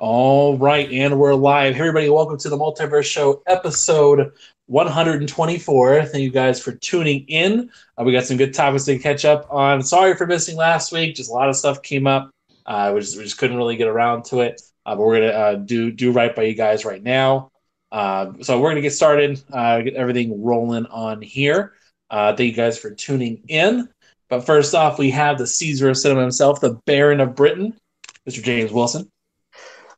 All right, and we're live. Hey, everybody, welcome to the Multiverse Show, episode 124. Thank you guys for tuning in. We got some good topics to catch up on. Sorry for missing last week; just a lot of stuff came up. We just couldn't really get around to it. But we're gonna do right by you guys right now. So we're gonna get started, get everything rolling on here. Thank you guys for tuning in. But first off, we have the Caesar of cinema himself, the Baron of Britain, Mr. James Wilson.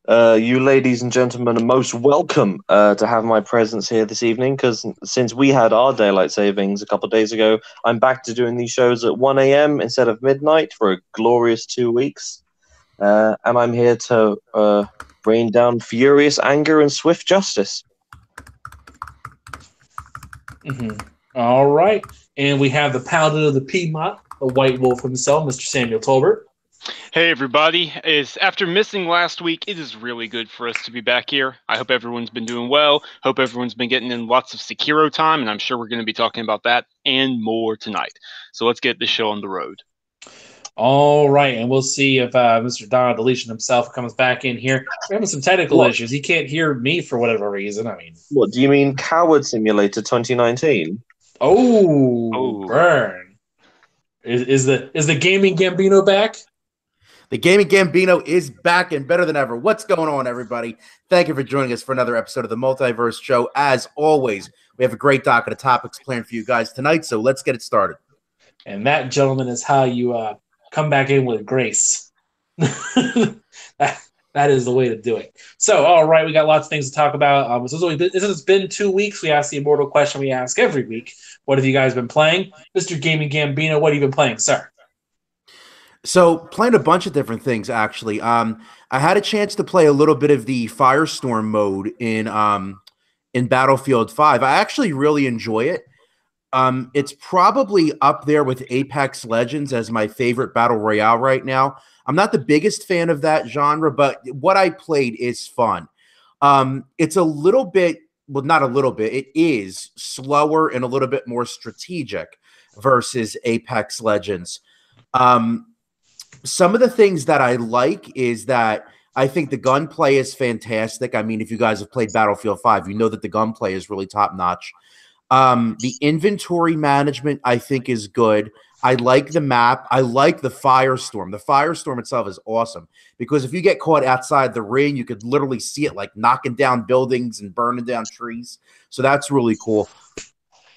You ladies and gentlemen are most welcome to have my presence here this evening, because since we had our daylight savings a couple of days ago, I'm back to doing these shows at 1 a.m. instead of midnight for a glorious 2 weeks. And I'm here to rain down furious anger and swift justice. Mm-hmm. All right. And we have the Paladin of the Piedmont, the White Wolf himself, Mr. Samuel Tolbert. Hey everybody, after missing last week, it is really good for us to be back here. I hope everyone's been doing well. Hope everyone's been getting in lots of Sekiro time, and I'm sure we're going to be talking about that and more tonight. So let's get the show on the road. All right, and we'll see if Mr. Don Deletion himself comes back in here. We're having some technical issues. He can't hear me for whatever reason. What do you mean, Coward Simulator 2019? Oh, burn! Is the Gaming Gambino back? The Gaming Gambino is back and better than ever. What's going on, everybody? Thank you for joining us for another episode of the Multiverse Show. As always, we have a great docket of topics planned for you guys tonight, so let's get it started. And that, gentlemen, is how you come back in with grace. that is the way to do it. So, all right, we got lots of things to talk about. Since it's been 2 weeks, we asked the immortal question we ask every week. What have you guys been playing? Mr. Gaming Gambino, what have you been playing, sir? So, playing a bunch of different things, actually. I had a chance to play a little bit of the Firestorm mode in Battlefield 5. I actually really enjoy it. It's probably up there with Apex Legends as my favorite battle royale right now. I'm not the biggest fan of that genre, but what I played is fun. It's a little bit, well, not a little bit, it is slower and a little bit more strategic versus Apex Legends. Some of the things that I like is that I think the gunplay is fantastic. I mean, if you guys have played Battlefield 5, you know that the gunplay is really top-notch. The inventory management, I think, is good. I like the map. I like the Firestorm. The Firestorm itself is awesome because if you get caught outside the ring, you could literally see it like knocking down buildings and burning down trees. So that's really cool.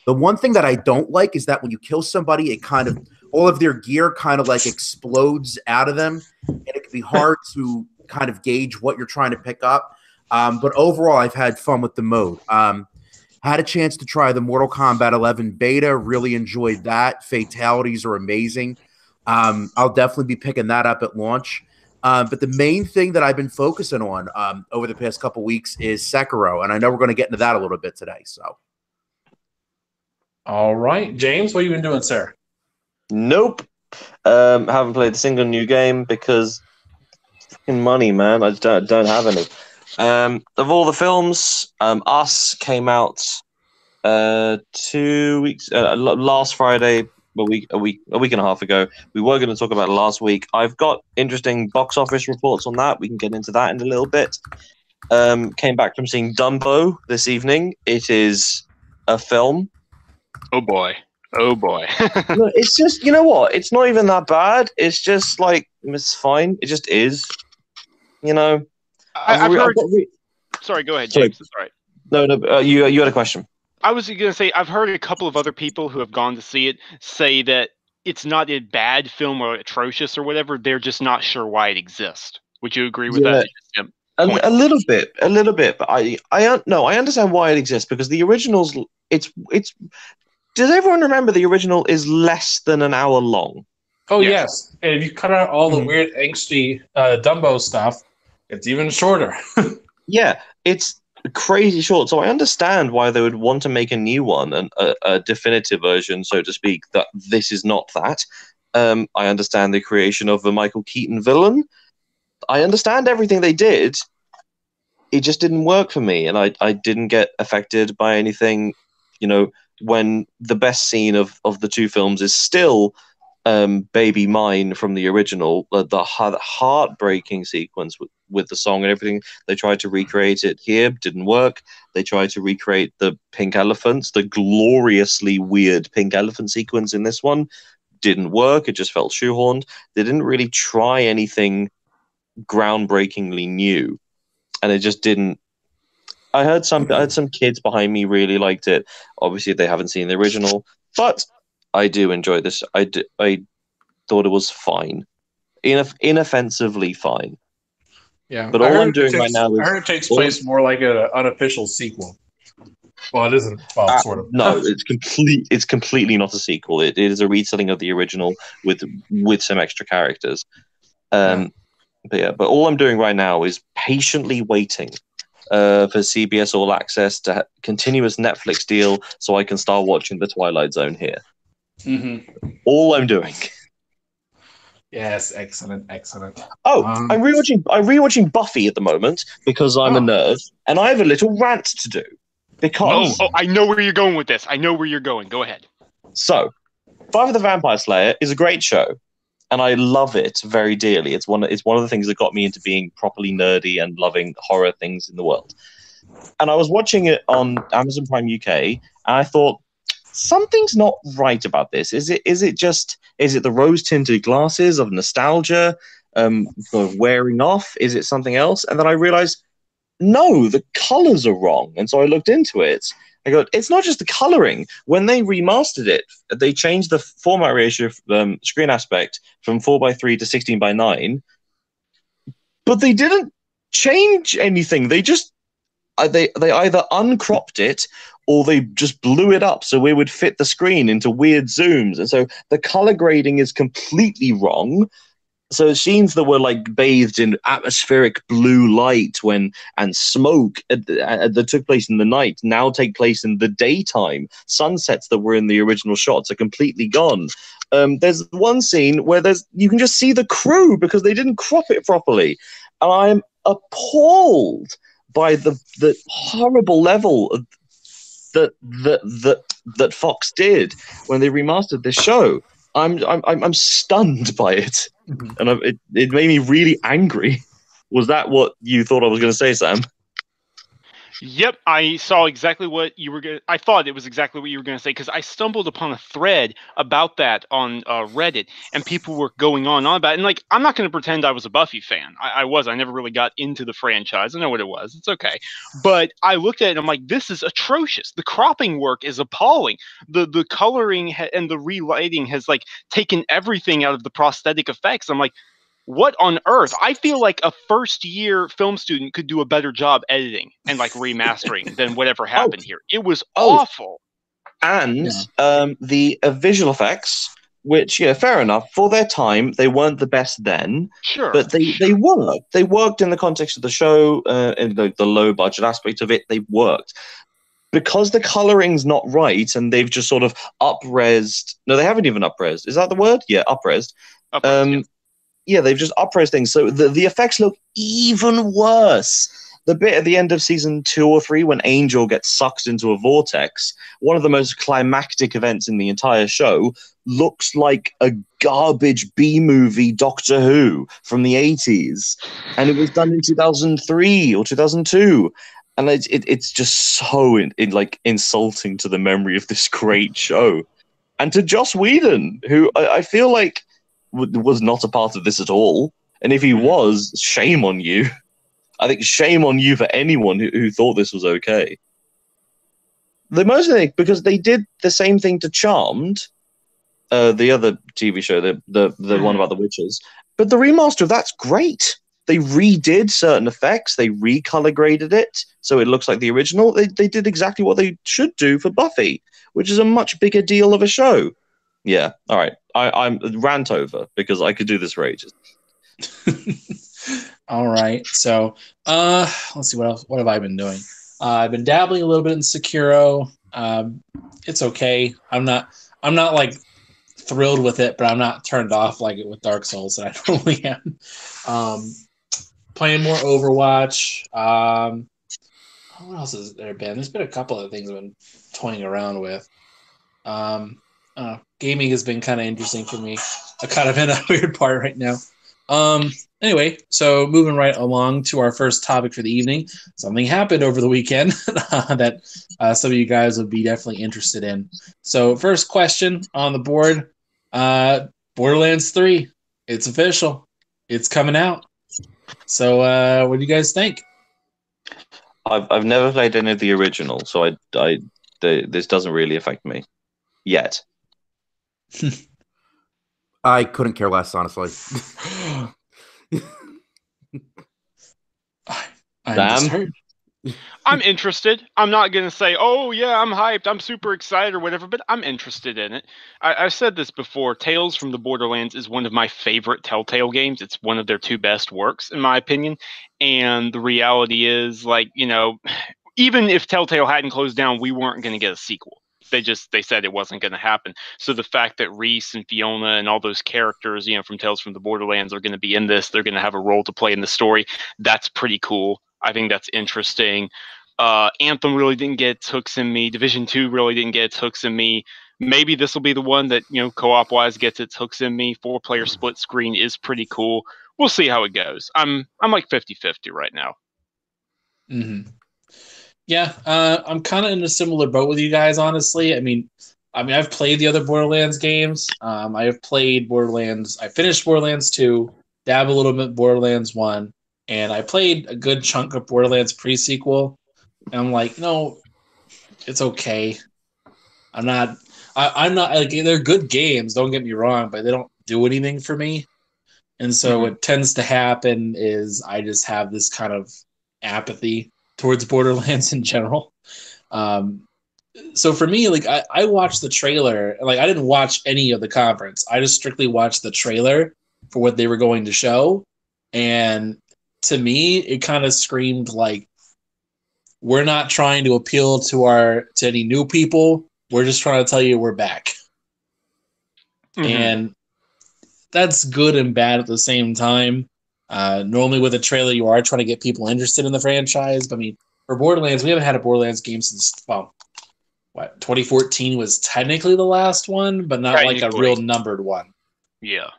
The one thing that I don't like is that when you kill somebody, it kind of all of their gear kind of like explodes out of them, and it can be hard to kind of gauge what you're trying to pick up. But overall, I've had fun with the mode. Had a chance to try the Mortal Kombat 11 beta. Really enjoyed that. Fatalities are amazing. I'll definitely be picking that up at launch. But the main thing that I've been focusing on over the past couple weeks is Sekiro, and I know we're going to get into that a little bit today. So, all right, James, what have you been doing, sir? Nope. Haven't played a single new game because fucking money, man. I just don't have any. Of all the films, Us came out 2 weeks last Friday, a week and a half ago. We were going to talk about it last week. I've got interesting box office reports on that. We can get into that in a little bit. Came back from seeing Dumbo this evening. It is a film. Oh boy. No, it's just, you know what? It's not even that bad. It's just like, it's fine. It just is. You know? I've heard... Sorry, go ahead, James. That's right. No, you had a question. I was going to say, I've heard a couple of other people who have gone to see it say that it's not a bad film or atrocious or whatever. They're just not sure why it exists. Would you agree with that? A little bit. But I understand why it exists because the originals. It's. Does everyone remember the original is less than an hour long? Oh yes. And if you cut out all the weird angsty Dumbo stuff, it's even shorter. Yeah, it's crazy short. So I understand why they would want to make a new one, and a definitive version, so to speak, that this is not that. I understand the creation of the Michael Keaton villain. I understand everything they did. It just didn't work for me, and I didn't get affected by anything, you know, when the best scene of the two films is still Baby Mine from the original, the heartbreaking sequence with the song and everything. They tried to recreate it here, didn't work. They tried to recreate the pink elephants, the gloriously weird pink elephant sequence in this one, didn't work. It just felt shoehorned. They didn't really try anything groundbreakingly new, and it just didn't. I heard some kids behind me really liked it. Obviously, they haven't seen the original, but I do enjoy this. I thought it was fine, inoffensively fine. Yeah, But all I'm doing right now is I heard it takes place more like an unofficial sequel. Well, it isn't. Well, sort of. No, it's completely not a sequel. It is a retelling of the original with some extra characters. But all I'm doing right now is patiently waiting for CBS All Access to continuous Netflix deal so I can start watching The Twilight Zone here. Mm-hmm. All I'm doing. Yes, excellent. Oh, I'm rewatching Buffy at the moment because I'm a nerd, and I have a little rant to do. Because I know where you're going with this. I know where you're going. Go ahead. So, Buffy the Vampire Slayer is a great show, and I love it very dearly. It's one of the things that got me into being properly nerdy and loving horror things in the world. And I was watching it on Amazon Prime UK, and I thought, something's not right about this. Is it the rose-tinted glasses of nostalgia of wearing off? Is it something else? And then I realized, no, the colors are wrong. And so I looked into it. I go, it's not just the coloring. When they remastered it, they changed the format ratio of screen aspect from 4:3 to 16:9. But they didn't change anything. They just they either uncropped it or they just blew it up so it would fit the screen into weird zooms. And so the color grading is completely wrong. So scenes that were like bathed in atmospheric blue light and smoke that took place in the night now take place in the daytime. Sunsets that were in the original shots are completely gone. There's one scene where you can just see the crew because they didn't crop it properly. And I'm appalled by the horrible level of that Fox did when they remastered this show. I'm stunned by it, and it made me really angry. Was that what you thought I was going to say, Sam? Yep, I saw exactly what you were going to... I thought it was exactly what you were going to say, because I stumbled upon a thread about that on Reddit, and people were going on about it. And, I'm not going to pretend I was a Buffy fan. I never really got into the franchise. I know what it was. It's okay. But I looked at it, and I'm like, this is atrocious. The cropping work is appalling. The coloring and the relighting has, taken everything out of the prosthetic effects. I'm like, what on earth? I feel like a first-year film student could do a better job editing and remastering than whatever happened here. It was awful. And the visual effects, which fair enough for their time, they weren't the best then. Sure, but they worked. They worked in the context of the show, in the low-budget aspect of it. They worked. Because the coloring's not right, and they've just sort of up-resed. No, they haven't even up-resed. Is that the word? Yeah, up-resed. Yeah, they've just up-resed things. So the effects look even worse. The bit at the end of season 2 or 3 when Angel gets sucked into a vortex, one of the most climactic events in the entire show, looks like a garbage B-movie Doctor Who from the 80s. And it was done in 2003 or 2002. And it's just so insulting to the memory of this great show. And to Joss Whedon, who I feel like was not a part of this at all. And if he was, shame on you. I think shame on you for anyone who thought this was okay. Because they did the same thing to Charmed, the other TV show, the one about the witches. But the remaster of that's great. They redid certain effects. They recolor graded it so it looks like the original. They did exactly what they should do for Buffy, which is a much bigger deal of a show. Yeah, all right. I'm rant over because I could do this for ages. All right. So, let's see what else. What have I been doing? I've been dabbling a little bit in Sekiro. It's okay. I'm not thrilled with it, but I'm not turned off like it with Dark Souls that I normally am. Playing more Overwatch. What else has there been? There's been a couple of things I've been toying around with. Gaming has been kind of interesting for me. I'm kind of in a weird part right now. Anyway, so moving right along to our first topic for the evening. Something happened over the weekend that some of you guys would be definitely interested in. So first question on the board, Borderlands 3. It's official. It's coming out. So what do you guys think? I've never played any of the original, so this doesn't really affect me yet. I couldn't care less, honestly. I'm Damn. just hurt. I'm interested. I'm not going to say, oh, yeah, I'm hyped. I'm super excited or whatever, but I'm interested in it. I've said this before. Tales from the Borderlands is one of my favorite Telltale games. It's one of their two best works, in my opinion. And the reality is, like, you know, even if Telltale hadn't closed down, we weren't going to get a sequel. They said it wasn't going to happen. So the fact that Reese and Fiona and all those characters, you know, from Tales from the Borderlands are going to be in this, they're going to have a role to play in the story. That's pretty cool. I think that's interesting. Anthem really didn't get its hooks in me. Division 2 really didn't get its hooks in me. Maybe this will be the one that, you know, co-op wise gets its hooks in me. 4-player split screen is pretty cool. We'll see how it goes. I'm like 50-50 right now. Mm-hmm. Yeah, I'm kind of in a similar boat with you guys, honestly. I mean, I've played the other Borderlands games. I have played Borderlands. I finished Borderlands 2, dab a little bit Borderlands 1, and I played a good chunk of Borderlands pre-sequel. And I'm like, no, it's okay. I'm not like, they're good games, don't get me wrong, but they don't do anything for me. And so what tends to happen is I just have this kind of apathy towards Borderlands in general. So for me, like I watched the trailer, like I didn't watch any of the conference. I just strictly watched the trailer for what they were going to show. And to me, it kind of screamed like, we're not trying to appeal to any new people. We're just trying to tell you we're back. Mm-hmm. And that's good and bad at the same time. Normally with a trailer, you are trying to get people interested in the franchise. But I mean, for Borderlands, we haven't had a Borderlands game since, 2014 was technically the last one, but not like a real numbered one. Yeah.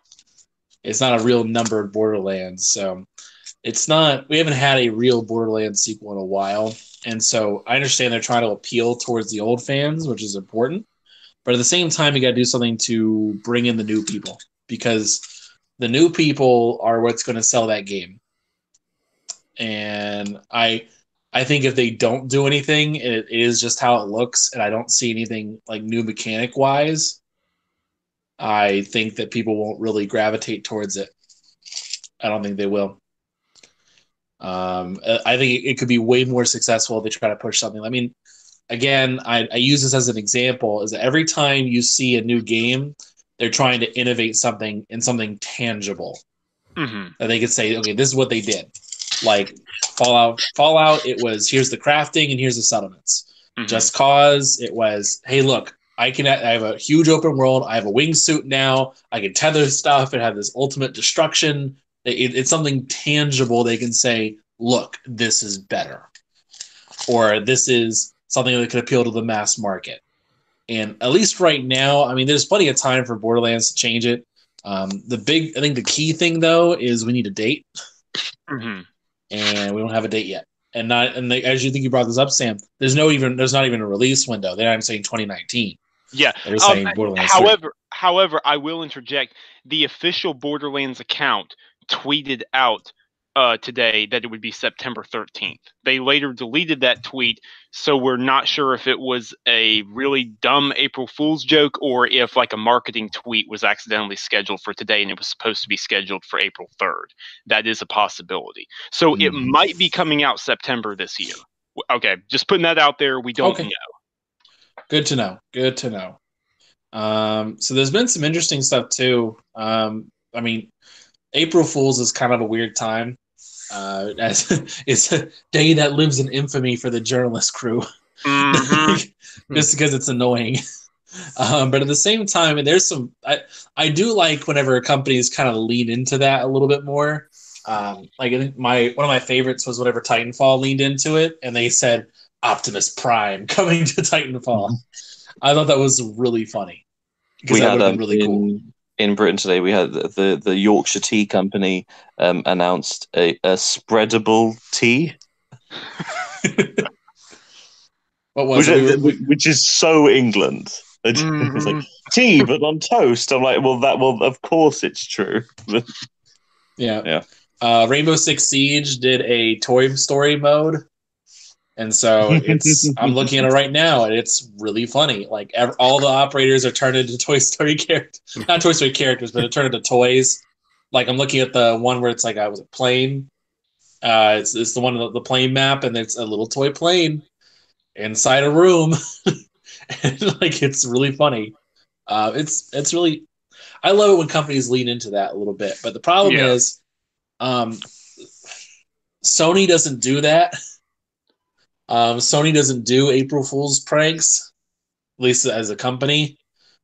It's not a real numbered Borderlands. So it's not, we haven't had a real Borderlands sequel in a while. And so I understand they're trying to appeal towards the old fans, which is important. But at the same time, you got to do something to bring in the new people, because the new people are what's going to sell that game. And I think if they don't do anything, it is just how it looks, and I don't see anything like new mechanic wise, I think that people won't really gravitate towards it. I don't think they will. I think it could be way more successful if they try to push something. I mean, again, I use this as an example, is that every time you see a new game, they're trying to innovate something in something tangible. Mm-hmm. That they could say, okay, this is what they did. Like Fallout, it was, here's the crafting and here's the settlements. Mm-hmm. Just Cause, it was, hey, look, I have a huge open world. I have a wingsuit now. I can tether stuff and have this ultimate destruction. It's something tangible. They can say, look, this is better. Or this is something that could appeal to the mass market. And at least right now, I mean, there's plenty of time for Borderlands to change it. I think the key thing, though, is we need a date. Mm-hmm. And we don't have a date yet. As you think you brought this up, Sam, there's not even a release window. They're not even saying 2019. Yeah. They're saying Borderlands. However, I will interject. The official Borderlands account tweeted out today that it would be September 13th. They later deleted that tweet, so we're not sure if it was a really dumb April Fool's joke or if like a marketing tweet was accidentally scheduled for today and it was supposed to be scheduled for April 3rd. That is a possibility. So it might be coming out September this year. Okay, just putting that out there. We don't know. Good to know. So there's been some interesting stuff too. I mean, April Fool's is kind of a weird time. It's a day that lives in infamy for the journalist crew, just because it's annoying. But at the same time, and there's some, I do like whenever companies kind of lean into that a little bit more. Like I think one of my favorites was whenever Titanfall leaned into it, and they said Optimus Prime coming to Titanfall. I thought that was really funny. because that would have been really cool. In Britain today, we had the Yorkshire Tea Company announced a spreadable tea. What was it? Which is so England. It's like tea, but on toast. I'm like, well, of course it's true. Yeah. Rainbow Six Siege did a Toy Story mode, and so I'm looking at it right now, and it's really funny. Like all the operators are turned into Toy Story characters, not Toy Story characters, but they're turned into toys. Like I'm looking at the one where it's like I was a plane. It's the one of the plane map, and it's a little toy plane inside a room. And, like, it's really funny. It's really, I love it when companies lean into that a little bit. But the problem is, Sony doesn't do that. Sony doesn't do April Fool's pranks, at least as a company.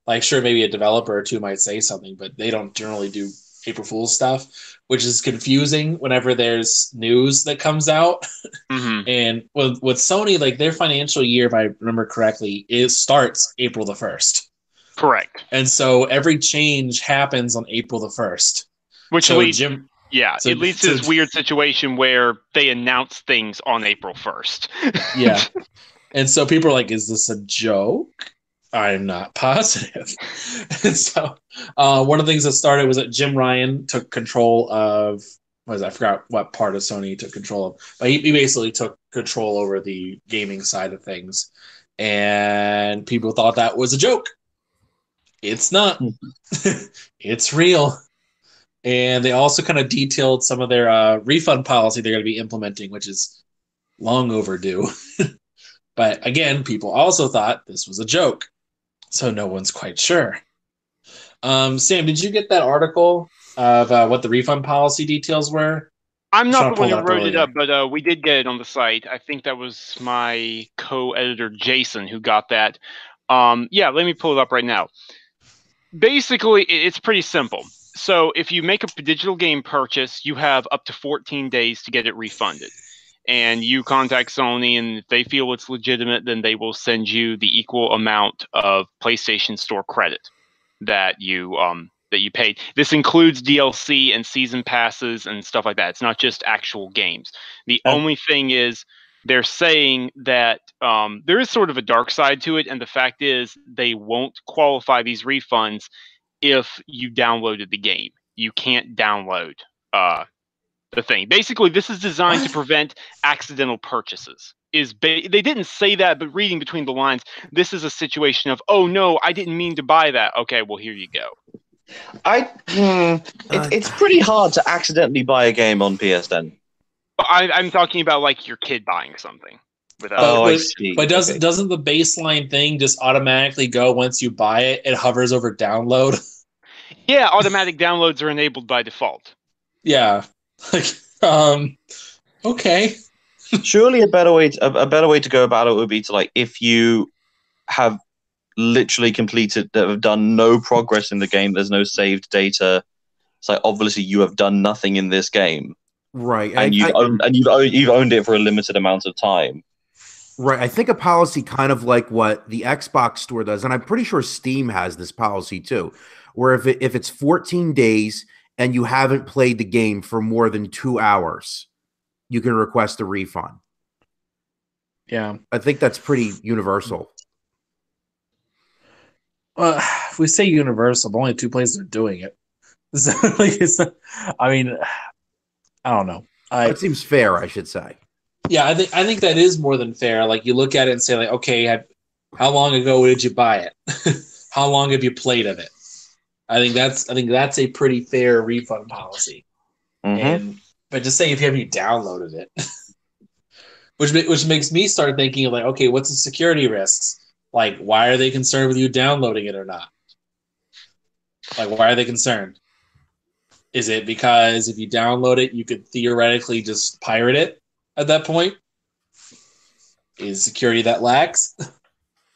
Like, sure, maybe a developer or two might say something, but they don't generally do April Fool's stuff, which is confusing whenever there's news that comes out. And with Sony, like their financial year, if I remember correctly, starts April the 1st. Correct. And so every change happens on April the 1st. Which leads, it leads to this weird situation where they announce things on April 1st. Yeah. And so people are like, is this a joke? I'm not positive. And so one of the things that started was that Jim Ryan took control of, I forgot what part of Sony he took control of, but he basically took control over the gaming side of things. And people thought that was a joke. It's not. It's real. And they also kind of detailed some of their refund policy they're going to be implementing, which is long overdue. But again, people also thought this was a joke. So no one's quite sure. Sam, did you get that article of what the refund policy details were? I'm not the one who wrote it up, but we did get it on the site. I think that was my co-editor, Jason, who got that. Let me pull it up right now. Basically, it's pretty simple. So if you make a digital game purchase, you have up to 14 days to get it refunded. And you contact Sony, and if they feel it's legitimate, then they will send you the equal amount of PlayStation Store credit that you paid. This includes DLC and season passes and stuff like that. It's not just actual games. The only thing is they're saying that there is sort of a dark side to it, and the fact is they won't qualify these refunds if you downloaded the game. You can't download the thing. Basically, this is designed to prevent accidental purchases. They didn't say that, but reading between the lines, this is a situation of, oh no, I didn't mean to buy that. Okay, well, here you go. It's pretty hard to accidentally buy a game on PSN. I'm talking about like your kid buying something. I see. But doesn't the baseline thing just automatically go once you buy it? It hovers over download. Yeah, automatic downloads are enabled by default. Yeah. Like, okay. Surely a better way to go about it would be to, like, if you have literally have done no progress in the game, there's no saved data. It's like, obviously you have done nothing in this game, right? And you've owned it for a limited amount of time, right? I think a policy kind of like what the Xbox Store does, and I'm pretty sure Steam has this policy too, where if it's 14 days and you haven't played the game for more than 2 hours, you can request a refund. Yeah. I think that's pretty universal. Well, if we say universal, but only two places are doing it. So, like, I mean, I don't know. It seems fair, I should say. Yeah, I think that is more than fair. Like, you look at it and say, like, okay, how long ago did you buy it? How long have you played of it? I think that's a pretty fair refund policy. But just saying if you haven't downloaded it, which makes me start thinking of, like, okay, what's the security risks? Like, why are they concerned with you downloading it or not? Like, why are they concerned? Is it because if you download it, you could theoretically just pirate it at that point? Is security that lax?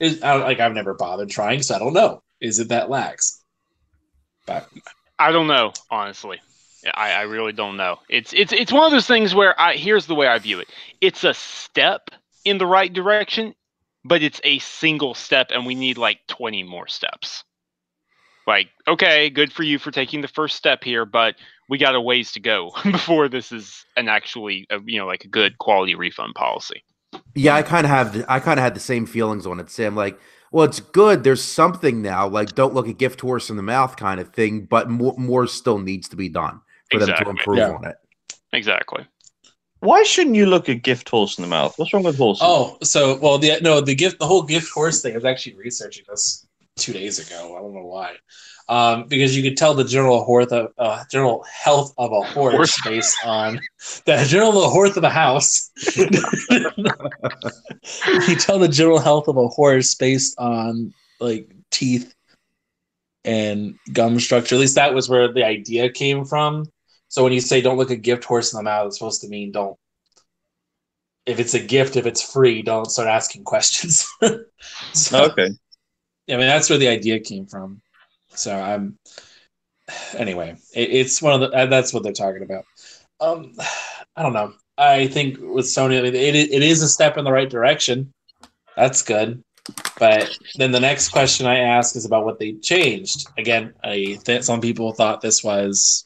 I've never bothered trying, so I don't know. Is it that lax? But I don't know, honestly. I really don't know. It's one of those things where here's the way I view it. It's a step in the right direction, but it's a single step, and we need like 20 more steps. Like, okay, good for you for taking the first step here, but we got a ways to go before this is an actually, like a good quality refund policy. Yeah, I kind of had the same feelings on it, Sam. Like, well, it's good. There's something now. Like, don't look a gift horse in the mouth kind of thing. But more still needs to be done for them to improve on it. Exactly. Why shouldn't you look a gift horse in the mouth? What's wrong with horses? Oh, so the whole gift horse thing. I was actually researching this 2 days ago. I don't know why. Because you could tell the general health of a horse based on the general health of a house. You tell the general health of a horse based on like teeth and gum structure. At least that was where the idea came from. So when you say don't look a gift horse in the mouth, it's supposed to mean don't. If it's a gift, if it's free, don't start asking questions. Okay. I mean, that's where the idea came from. So anyway, it's one of the, that's what they're talking about. I don't know. I think with Sony, I mean, it is a step in the right direction. That's good. But then the next question I ask is about what they changed. Again, I think some people thought this was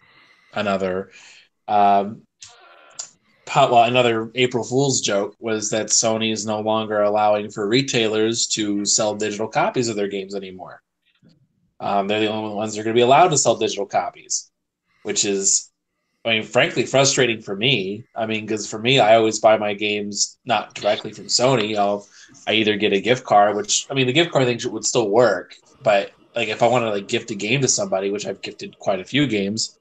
another, another April Fool's joke was that Sony is no longer allowing for retailers to sell digital copies of their games anymore. They're the only ones that are going to be allowed to sell digital copies, which is, I mean, frankly, frustrating for me. I mean, because for me, I always buy my games not directly from Sony. I either get a gift card, which, I mean, the gift card thing would still work, but like if I want to like gift a game to somebody, which I've gifted quite a few games,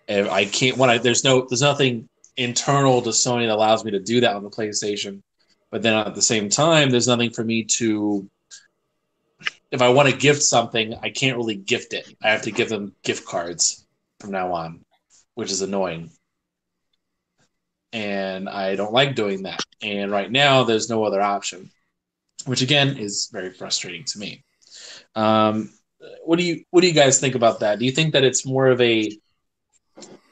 if I can't. There's nothing internal to Sony that allows me to do that on the PlayStation. But then at the same time, there's nothing for me to. If I want to gift something, I can't really gift it. I have to give them gift cards from now on, which is annoying. And I don't like doing that. And right now, there's no other option, which again is very frustrating to me. What do you guys think about that? Do you think that it's more of a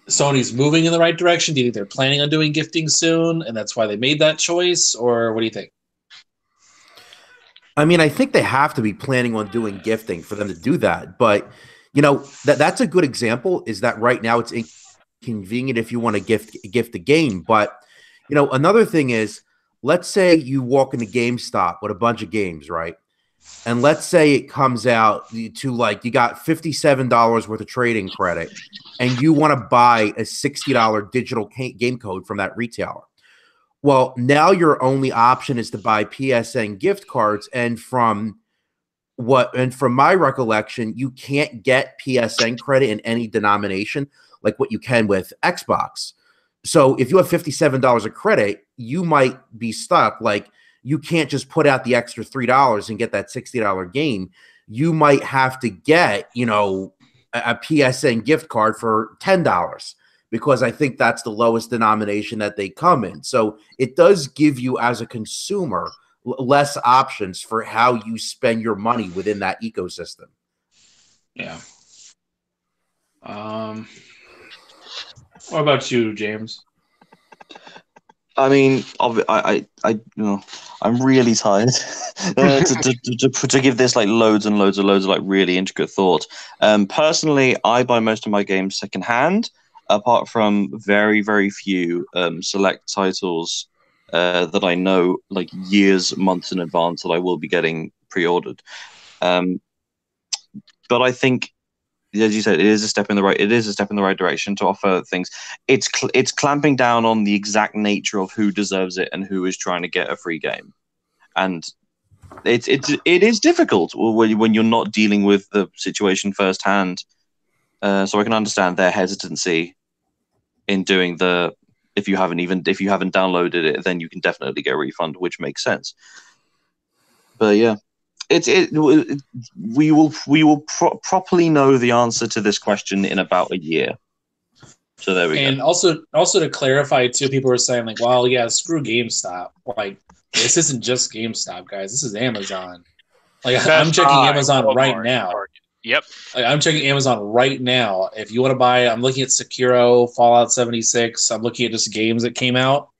Sony's moving in the right direction? Do you think they're planning on doing gifting soon, and that's why they made that choice? Or what do you think? I mean, I think they have to be planning on doing gifting for them to do that. But, that's a good example is that right now it's inconvenient if you want to gift a game. But, another thing is, let's say you walk into GameStop with a bunch of games, right? And let's say it comes out to like you got $57 worth of trading credit and you want to buy a $60 digital game code from that retailer. Well, now your only option is to buy PSN gift cards. And from my recollection, you can't get PSN credit in any denomination like what you can with Xbox. So if you have $57 of credit, you might be stuck. Like you can't just put out the extra $3 and get that $60 game. You might have to get, a PSN gift card for $10. Because I think that's the lowest denomination that they come in. So it does give you, as a consumer, less options for how you spend your money within that ecosystem. Yeah. What about you, James? I mean, I'm really tired to give this like loads and loads and loads of like really intricate thought. Personally, I buy most of my games secondhand. Apart from very, very few select titles that I know like years, months in advance that I will be getting pre-ordered. But I think, as you said, it is a step in the right direction to offer things. It's clamping down on the exact nature of who deserves it and who is trying to get a free game, and it is difficult when you're not dealing with the situation firsthand. So I can understand their hesitancy in doing if you haven't downloaded it, then you can definitely get a refund, which makes sense. But yeah, we will properly know the answer to this question in about a year. So there we go. And also to clarify too, people were saying like, well, yeah, screw GameStop. Like this isn't just GameStop, guys. This is Amazon. Like I'm checking Amazon right now. Yep. I'm checking Amazon right now. If you want to buy, I'm looking at Sekiro, Fallout 76. I'm looking at just games that came out.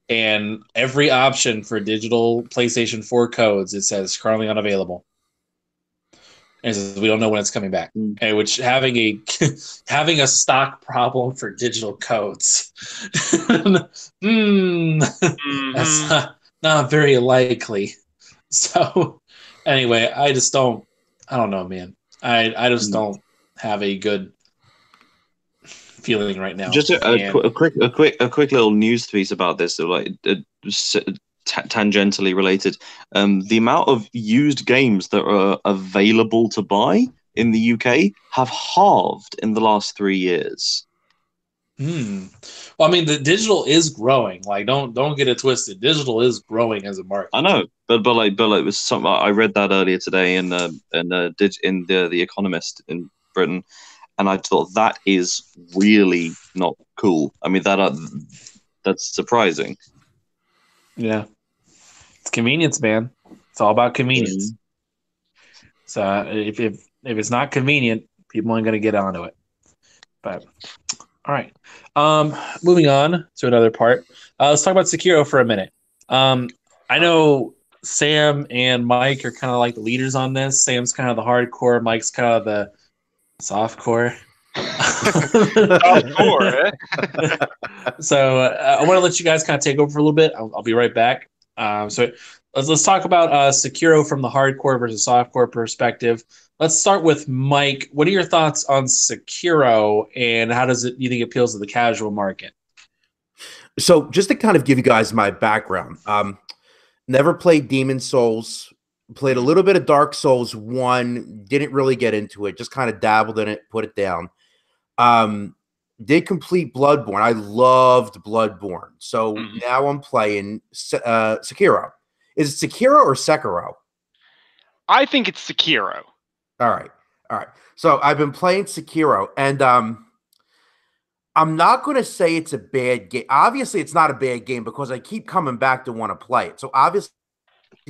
And every option for digital PlayStation 4 codes, it says currently unavailable. and it says, we don't know when it's coming back. Mm. And which having a having a stock problem for digital codes, that's not very likely. So anyway, I don't know, man. I just don't have a good feeling right now. Just a quick little news piece about this, so like tangentially related. The amount of used games that are available to buy in the UK have halved in the last 3 years. Well, I mean, the digital is growing. Like, don't get it twisted. Digital is growing as a market. I know, but it was something I read that earlier today in the Economist in Britain, and I thought that is really not cool. I mean, that's surprising. Yeah, it's convenience, man. It's all about convenience. So if it's not convenient, people ain't gonna get onto it. But all right, moving on to another part. Let's talk about Sekiro for a minute. I know Sam and Mike are kind of like the leaders on this. Sam's kind of the hardcore. Mike's kind of the softcore. Softcore, eh? So I want to let you guys kind of take over for a little bit. I'll be right back. So let's talk about Sekiro from the hardcore versus softcore perspective. Let's start with Mike. What are your thoughts on Sekiro, and how does you think it appeals to the casual market? So just to kind of give you guys my background, never played Demon Souls, played a little bit of Dark Souls 1, didn't really get into it, just kind of dabbled in it, put it down. Did complete Bloodborne. I loved Bloodborne. So now I'm playing Sekiro. Is it Sekiro or Sekiro? I think it's Sekiro. All right. So I've been playing Sekiro, and I'm not going to say it's a bad game. Obviously, it's not a bad game because I keep coming back to want to play it. So obviously,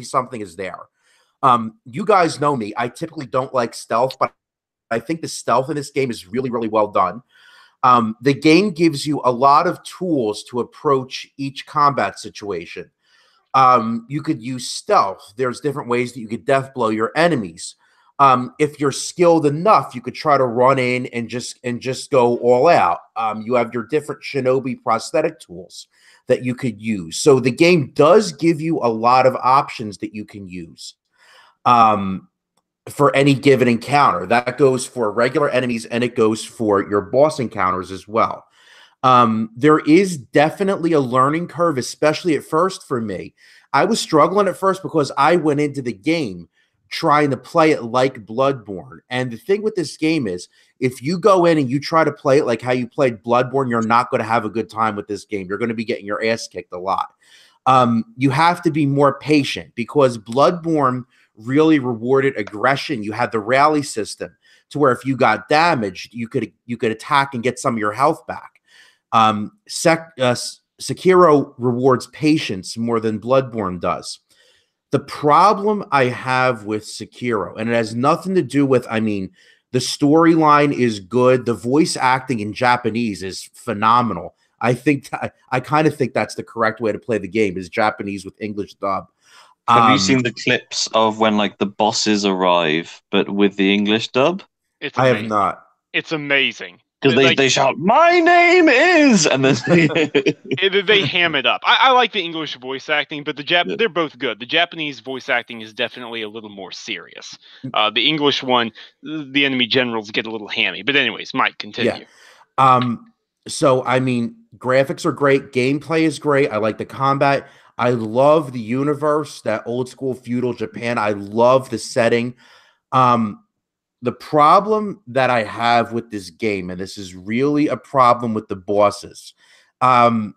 something is there. You guys know me. I typically don't like stealth, but I think the stealth in this game is really, really well done. The game gives you a lot of tools to approach each combat situation. You could use stealth. There's different ways that you could death blow your enemies. If you're skilled enough, you could try to run in and just go all out. You have your different shinobi prosthetic tools that you could use. So the game does give you a lot of options that you can use for any given encounter. That goes for regular enemies, and it goes for your boss encounters as well. There is definitely a learning curve, especially at first for me. I was struggling at first because I went into the game trying to play it like Bloodborne. And the thing with this game is, if you go in and you try to play it like how you played Bloodborne, you're not going to have a good time with this game. You're going to be getting your ass kicked a lot. You have to be more patient because Bloodborne really rewarded aggression. You had the rally system to where if you got damaged, you could attack and get some of your health back. Sekiro rewards patience more than Bloodborne does. The problem I have with Sekiro, and it has nothing to do with, the storyline is good. The voice acting in Japanese is phenomenal. I kind of think that's the correct way to play the game, is Japanese with English dub. Have you seen the clips of when the bosses arrive, but with the English dub? I have not. It's amazing. Because they shout, "My name is," and then they ham it up. I like the English voice acting, but they're both good. The Japanese voice acting is definitely a little more serious. The English one, the enemy generals get a little hammy. But anyways, Mike, continue. Yeah. So graphics are great. Gameplay is great. I like the combat. I love the universe, that old school feudal Japan. I love the setting. The problem that I have with this game, and this is really a problem with the bosses, I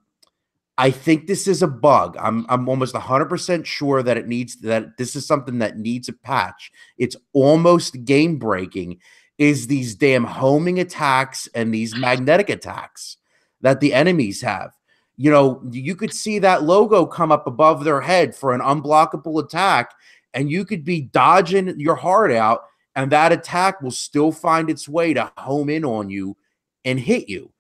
think this is a bug. I'm almost 100% sure that this is something that needs a patch. It's almost game breaking. Is these damn homing attacks and these magnetic attacks that the enemies have. You could see that logo come up above their head for an unblockable attack, and you could be dodging your heart out, and that attack will still find its way to home in on you and hit you.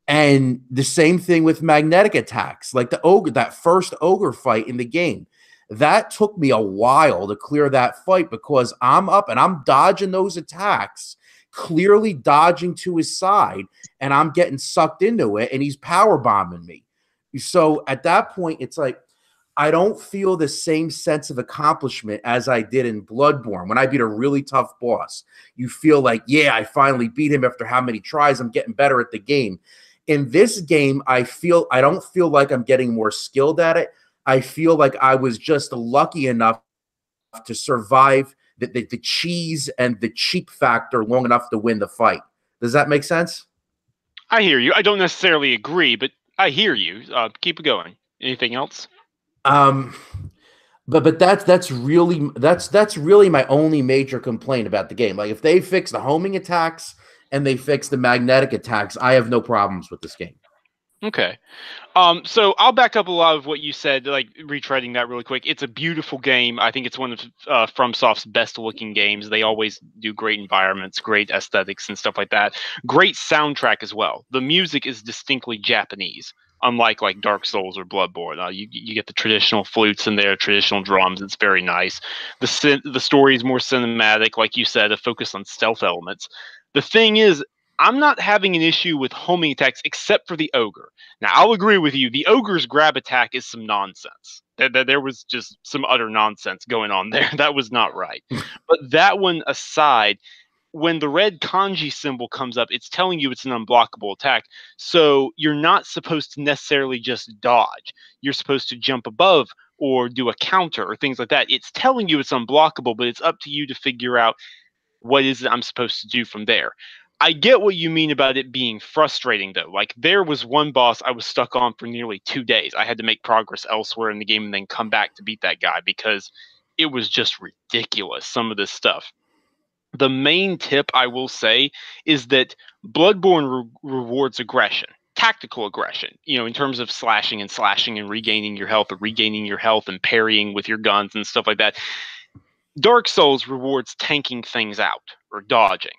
And the same thing with magnetic attacks, like the ogre, that first ogre fight in the game. that took me a while to clear that fight because I'm up and I'm dodging those attacks, clearly dodging to his side, and I'm getting sucked into it, and he's power bombing me. So at that point, it's like I don't feel the same sense of accomplishment as I did in Bloodborne. When I beat a really tough boss, you feel like, yeah, I finally beat him after how many tries. I'm getting better at the game. In this game, I don't feel like I'm getting more skilled at it. I feel like I was just lucky enough to survive the cheese and the cheap factor long enough to win the fight. Does that make sense? I hear you. I don't necessarily agree, but I hear you. Keep it going. Anything else? But that's really my only major complaint about the game. Like if they fix the homing attacks and they fix the magnetic attacks, I have no problems with this game. Okay. So I'll back up a lot of what you said, like retreading that really quick. It's a beautiful game. I think it's one of FromSoft's best looking games. They always do great environments, great aesthetics and stuff like that. Great soundtrack as well. The music is distinctly Japanese, unlike like Dark Souls or Bloodborne. You get the traditional flutes in there, traditional drums. It's very nice. The story is more cinematic, like you said, a focus on stealth elements. The thing is, I'm not having an issue with homing attacks except for the ogre. Now, I'll agree with you. The ogre's grab attack is some nonsense. There was just some utter nonsense going on there. That was not right. But that one aside, when the red kanji symbol comes up, it's telling you it's an unblockable attack. So you're not supposed to necessarily just dodge. You're supposed to jump above or do a counter or things like that. It's telling you it's unblockable, but it's up to you to figure out what is it I'm supposed to do from there. I get what you mean about it being frustrating, though. Like, there was one boss I was stuck on for nearly 2 days. I had to make progress elsewhere in the game and then come back to beat that guy because it was just ridiculous, some of this stuff. The main tip I will say is that Bloodborne rewards aggression, tactical aggression, in terms of slashing and regaining your health or regaining your health and parrying with your guns and stuff like that. Dark Souls rewards tanking things out or dodging.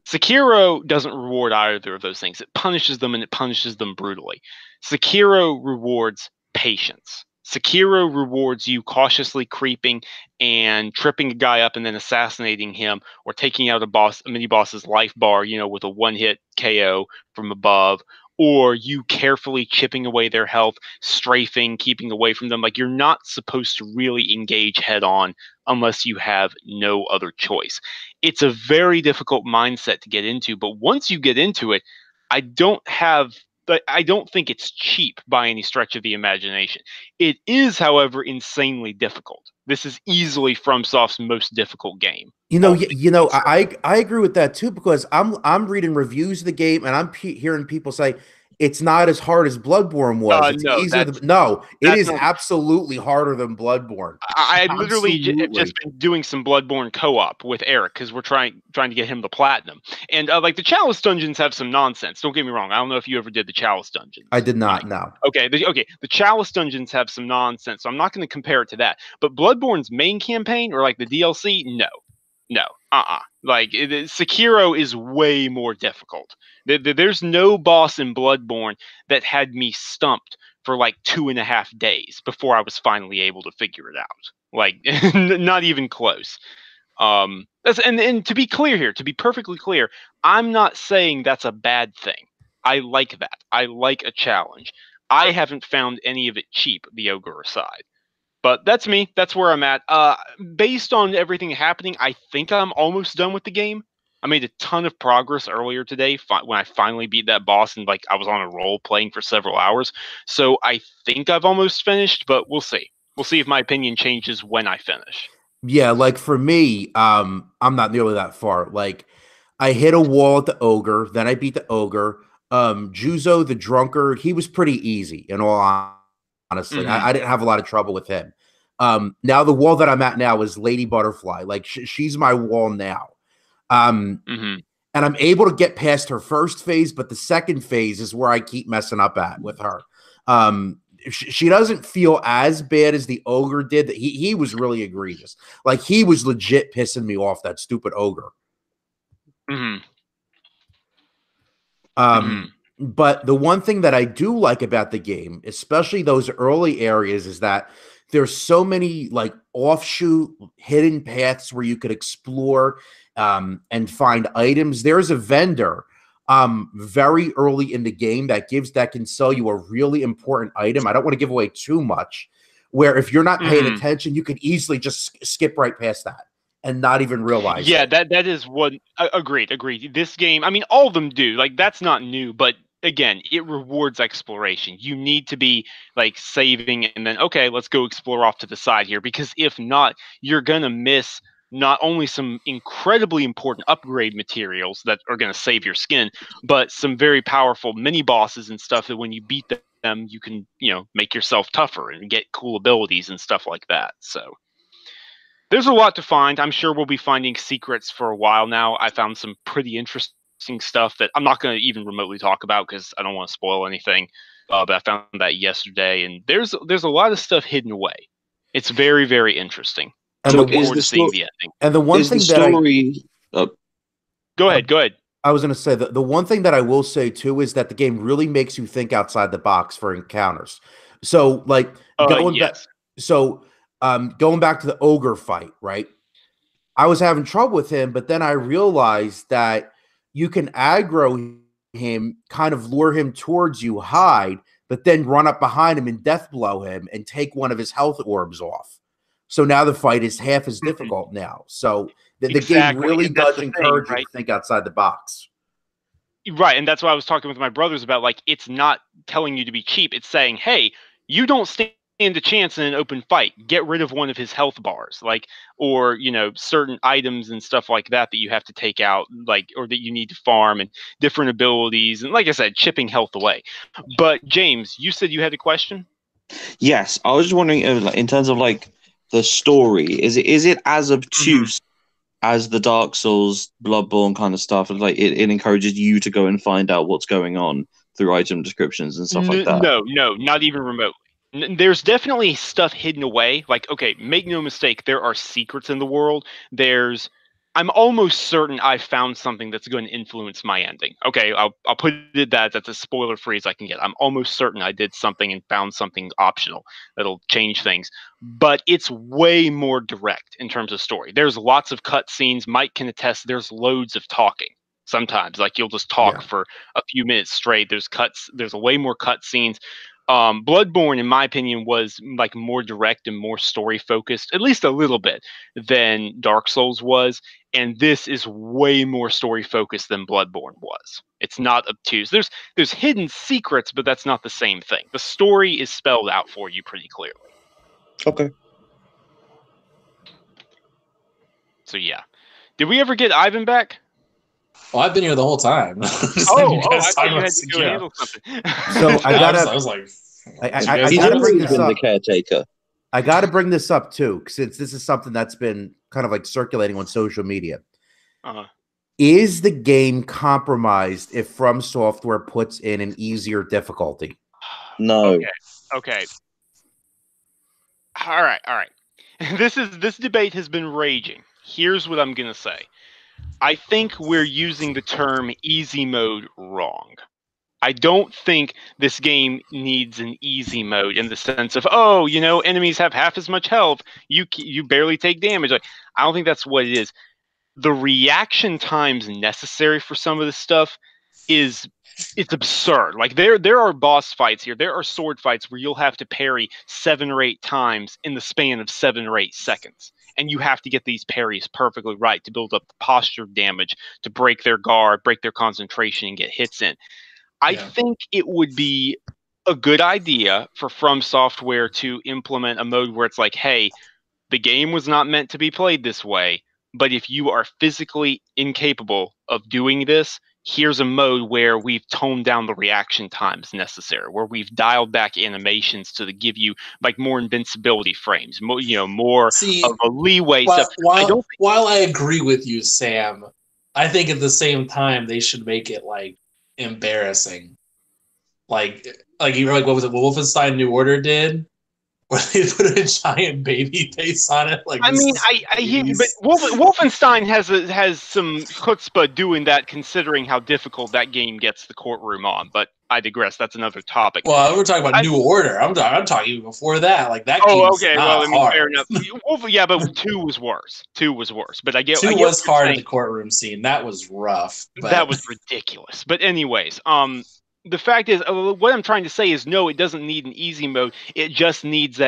Sekiro doesn't reward either of those things. It punishes them, and it punishes them brutally. Sekiro rewards patience. Sekiro rewards you cautiously creeping and tripping a guy up and then assassinating him, or taking out a mini boss's life bar, with a one-hit KO from above, or you carefully chipping away their health, strafing, keeping away from them. Like, you're not supposed to really engage head on unless you have no other choice. It's a very difficult mindset to get into, but once you get into it, I don't think it's cheap by any stretch of the imagination. It is, however, insanely difficult. This is easily FromSoft's most difficult game. I agree with that too, because I'm reading reviews of the game and I'm hearing people say it's not as hard as Bloodborne was. It's easier. It is absolutely harder than Bloodborne. I literally have just been doing some Bloodborne co-op with Eric because we're trying to get him the platinum. And like the Chalice dungeons have some nonsense. Don't get me wrong. I don't know if you ever did the Chalice dungeons. I did not. No. Okay. The Chalice dungeons have some nonsense, so I'm not going to compare it to that. But Bloodborne's main campaign or like the DLC, no. Like Sekiro is way more difficult. There's no boss in Bloodborne that had me stumped for like 2.5 days before I was finally able to figure it out. Like, not even close. And to be clear here, to be perfectly clear, I'm not saying that's a bad thing. I like that. I like a challenge. I haven't found any of it cheap, the ogre aside. But that's me. That's where I'm at. Based on everything happening, I think I'm almost done with the game. I made a ton of progress earlier today when I finally beat that boss, and like I was on a roll playing for several hours. So I think I've almost finished, but we'll see. We'll see if my opinion changes when I finish. Yeah, like for me, I'm not nearly that far. Like I hit a wall at the ogre, then I beat the ogre. Juzo the drunkard, he was pretty easy in all honestly. I didn't have a lot of trouble with him. Now the wall that I'm at now is Lady Butterfly. Like she's my wall now. And I'm able to get past her first phase, but the second phase is where I keep messing up at with her. She doesn't feel as bad as the ogre did. He was really egregious. Like he was legit pissing me off, that stupid ogre. But the one thing that I do like about the game, especially those early areas, is that there's so many like offshoot hidden paths where you could explore and find items. There's a vendor very early in the game that can sell you a really important item. I don't want to give away too much, where if you're not paying attention, you could easily just skip right past that and not even realize it. That is what agreed. This game, I mean, all of them do. Like, that's not new, but again, it rewards exploration. You need to be like saving and then, okay, let's go explore off to the side here, because if not, you're gonna miss not only some incredibly important upgrade materials that are going to save your skin, but some very powerful mini bosses and stuff that when you beat them, you can, make yourself tougher and get cool abilities and stuff like that. So there's a lot to find. I'm sure we'll be finding secrets for a while now. I found some pretty interesting stuff that I'm not going to even remotely talk about because I don't want to spoil anything. But I found that yesterday, and there's a lot of stuff hidden away. It's very, very interesting. And look forward to seeing the ending. And the one thing Go ahead. I was going to say that the one thing that I will say too is that the game really makes you think outside the box for encounters. So, like going back to the ogre fight, right? I was having trouble with him, but then I realized that you can aggro him, kind of lure him towards you, hide, but then run up behind him and death blow him and take one of his health orbs off. So now the fight is half as difficult now. So the game really does encourage you to think outside the box. Right, and that's why I was talking with my brothers about, like, it's not telling you to be cheap. It's saying, hey, you don't stand a chance in an open fight. Get rid of one of his health bars, like, or, certain items and stuff like that you have to take out, like, or that you need to farm and different abilities. And like I said, chipping health away. But James, you said you had a question? Yes, I was just wondering, in terms of, like, the story, is it as obtuse as the Dark Souls, Bloodborne kind of stuff? Like it encourages you to go and find out what's going on through item descriptions and stuff like that? No, not even remotely. There's definitely stuff hidden away. Like, okay, make no mistake, there are secrets in the world. I'm almost certain I found something that's going to influence my ending. Okay, I'll put it that's as spoiler free as I can get. I'm almost certain I did something and found something optional that'll change things. But it's way more direct in terms of story. There's lots of cutscenes. Mike can attest. There's loads of talking. Sometimes, like, you'll just talk for a few minutes straight. There's way more cutscenes. Bloodborne, in my opinion, was like more direct and more story focused, at least a little bit, than Dark Souls was. And this is way more story focused than Bloodborne was. It's not obtuse. There's hidden secrets, but that's not the same thing. The story is spelled out for you pretty clearly. Okay. So yeah, did we ever get Ivan back? Well, I've been here the whole time. I thought you had to go handle something. So I was like, I gotta bring this up. The caretaker. I gotta bring this up too, since this is something that's been kind of like circulating on social media. Is the game compromised if From Software puts in an easier difficulty? No. Okay. All right. This debate has been raging. Here's what I'm gonna say. I think we're using the term easy mode wrong. I don't think this game needs an easy mode in the sense of, enemies have half as much health. You barely take damage. Like, I don't think that's what it is. The reaction times necessary for some of this stuff it's absurd. Like, there are boss fights here. There are sword fights where you'll have to parry 7 or 8 times in the span of 7 or 8 seconds. And you have to get these parries perfectly right to build up the posture damage, to break their guard, break their concentration, and get hits in. I think it would be a good idea for From Software to implement a mode where it's like, hey, the game was not meant to be played this way, but if you are physically incapable of doing this, here's a mode where we've toned down the reaction times necessary, where we've dialed back animations to give you like more invincibility frames, more of a leeway. While I agree with you, Sam, I think at the same time they should make it like embarrassing. Like what was it? What Wolfenstein New Order did? Where they put a giant baby face on it. Like, I mean, I hear, but Wolfenstein has some chutzpah doing that, considering how difficult that game gets the courtroom on. But I digress. That's another topic. Well, we're talking about New Order. I'm talking even before that. Like that. Oh, game okay. not Well, I mean, hard. fair enough. Yeah, but 2 was worse. 2 was worse. But I get 2 I get was what you're hard in saying. the courtroom scene. That was rough. But That was ridiculous. But anyways, the fact is, what I'm trying to say is, no, it doesn't need an easy mode. It just needs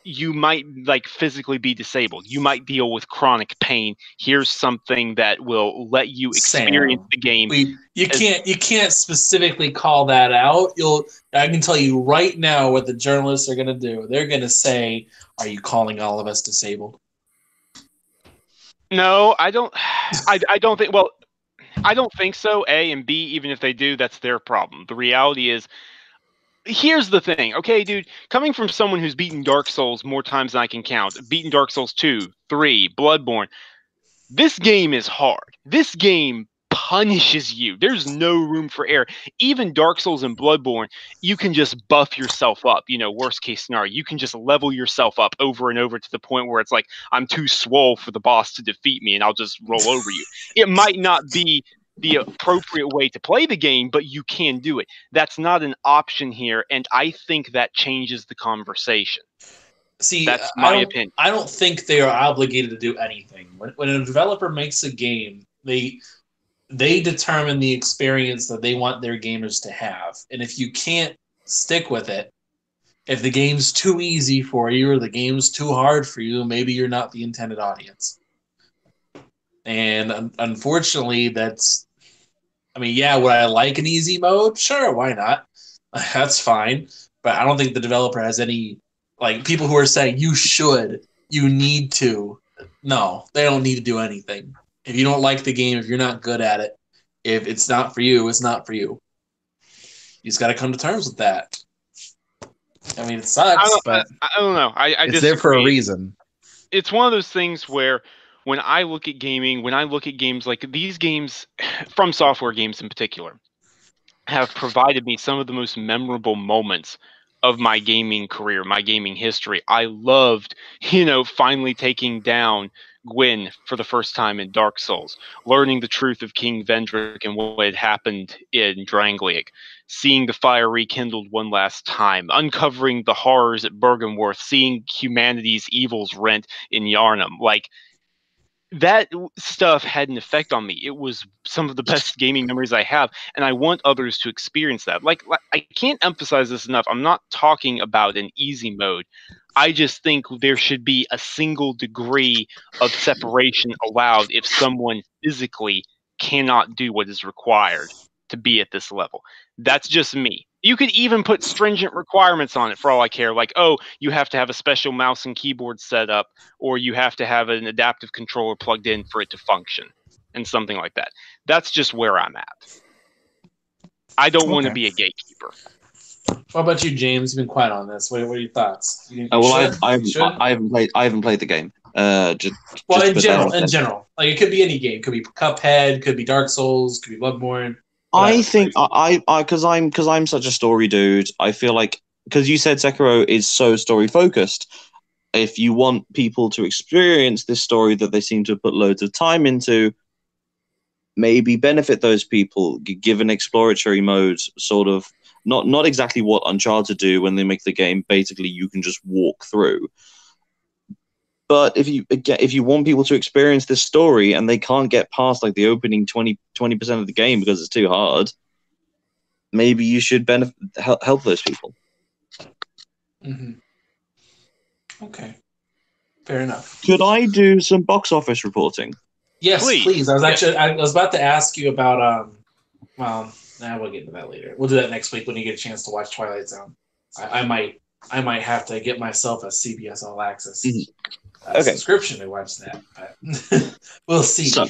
you might like physically be disabled. You might deal with chronic pain. Here's something that will let you experience the game. You can't specifically call that out. I can tell you right now what the journalists are going to do. They're going to say, "Are you calling all of us disabled?" No, I don't. I don't think. Well, I don't think so. A and B, even if they do, that's their problem. The reality is, here's the thing. Okay, dude, coming from someone who's beaten Dark Souls more times than I can count, beaten Dark Souls 2, 3, Bloodborne, this game is hard. This game punishes you. There's no room for error. Even Dark Souls and Bloodborne, you can just buff yourself up. Worst case scenario, you can just level yourself up over and over to the point where it's like, I'm too swole for the boss to defeat me and I'll just roll over you. It might not be the appropriate way to play the game, but you can do it. That's not an option here, and I think that changes the conversation. See, that's my opinion. I don't think they are obligated to do anything. When a developer makes a game, they determine the experience that they want their gamers to have. And if you can't stick with it, if the game's too easy for you or the game's too hard for you, maybe you're not the intended audience. And unfortunately, would I like an easy mode? Sure, why not? That's fine. But I don't think the developer has any, like, people who are saying, you need to. No, they don't need to do anything. If you don't like the game, if you're not good at it, if it's not for you, it's not for you. You just got to come to terms with that. I mean, it sucks, but I don't know. it's disagree. There for a reason. It's one of those things where when I look at gaming, when I look at games like these games, From Software games in particular, have provided me some of the most memorable moments of my gaming career, my gaming history. I loved, finally taking down Gwyn for the first time in Dark Souls, learning the truth of King Vendrick and what had happened in Drangliac, seeing the fire rekindled one last time, uncovering the horrors at Bergenworth, seeing humanity's evils rent in Yharnam. Like, that stuff had an effect on me. It was some of the best gaming memories I have, and I want others to experience that. Like I can't emphasize this enough. I'm not talking about an easy mode. I just think there should be a single degree of separation allowed if someone physically cannot do what is required to be at this level. That's just me. You could even put stringent requirements on it for all I care. Like, you have to have a special mouse and keyboard set up, or you have to have an adaptive controller plugged in for it to function, and something like that. That's just where I'm at. I don't want to be a gatekeeper. What about you, James? You've been quiet on this. What are your thoughts? I haven't played the game. In general, like, it could be any game. It could be Cuphead, could be Dark Souls, could be Bloodborne. I think because I'm such a story dude. I feel like, because you said Sekiro is so story focused, if you want people to experience this story that they seem to have put loads of time into, maybe benefit those people, give an exploratory mode, sort of not exactly what Uncharted do when they make the game. Basically, you can just walk through. But if you want people to experience this story and they can't get past like the opening 20% of the game because it's too hard, maybe you should help those people. Mm-hmm. Okay, fair enough. Could I do some box office reporting? Yes, please. I was about to ask you about we'll get into that later. We'll do that next week when you get a chance to watch Twilight Zone. I might have to get myself a CBS All Access. Mm-hmm. Subscription to watch that, but we'll see. So,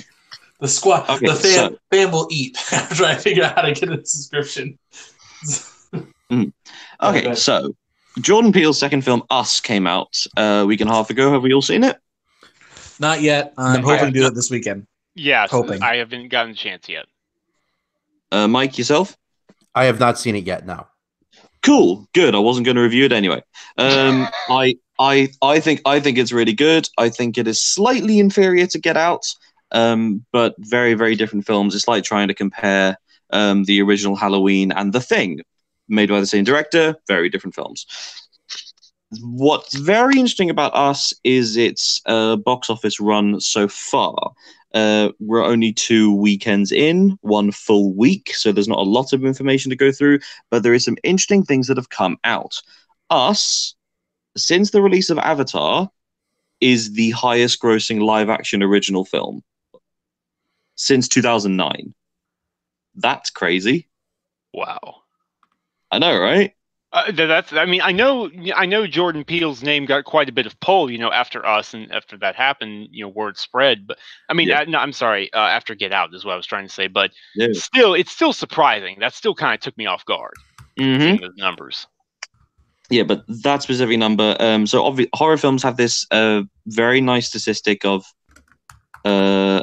the squad, fan will eat after I figure out how to get a subscription. Okay, so Jordan Peele's second film, Us, came out a week and a half ago. Have we all seen it? Not yet. I'm hoping to do it this weekend. Yes, hoping. I haven't gotten a chance yet. Mike, yourself? I have not seen it yet. No. Cool, good. I wasn't going to review it anyway. I think it's really good. I think it is slightly inferior to Get Out, but very, very different films. It's like trying to compare the original Halloween and The Thing, made by the same director, very different films. What's very interesting about Us is its box office run so far. We're only 2 weekends in, 1 full week, so there's not a lot of information to go through, but there is some interesting things that have come out. Us, since the release of Avatar, is the highest grossing live-action original film since 2009. That's crazy. Wow. I know, right? I mean, I know Jordan Peele's name got quite a bit of pull, after Us and after that happened, word spread. But I mean, no, I'm sorry, after Get Out is what I was trying to say. But still, it's still surprising. That still kind of took me off guard, seeing those numbers. Yeah, but that specific number. So horror films have this very nice statistic of the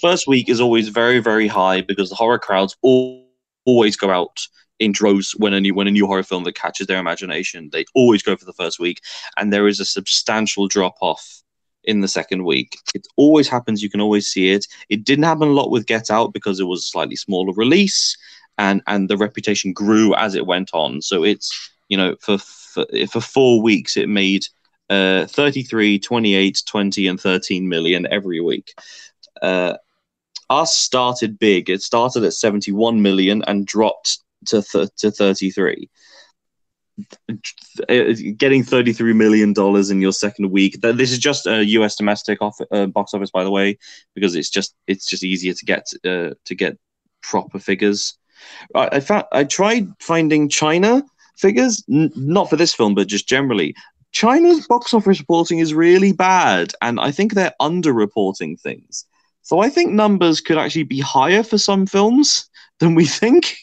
first week is always very, very high because the horror crowds always go out in droves when a new horror film that catches their imagination. They always go for the first week, and there is a substantial drop off in the second week. It always happens. You can always see it. It didn't happen a lot with Get Out because it was a slightly smaller release, and the reputation grew as it went on. So it's for 4 weeks it made 33, 28, 20, and 13 million every week. Us started big. It started at 71 million and dropped to 33. Getting $33 million in your second week. This is just a US domestic box office, by the way, because it's just easier to get proper figures. I tried finding China figures, not for this film, but just generally. China's box office reporting is really bad, and I think they're underreporting things. So I think numbers could actually be higher for some films than we think.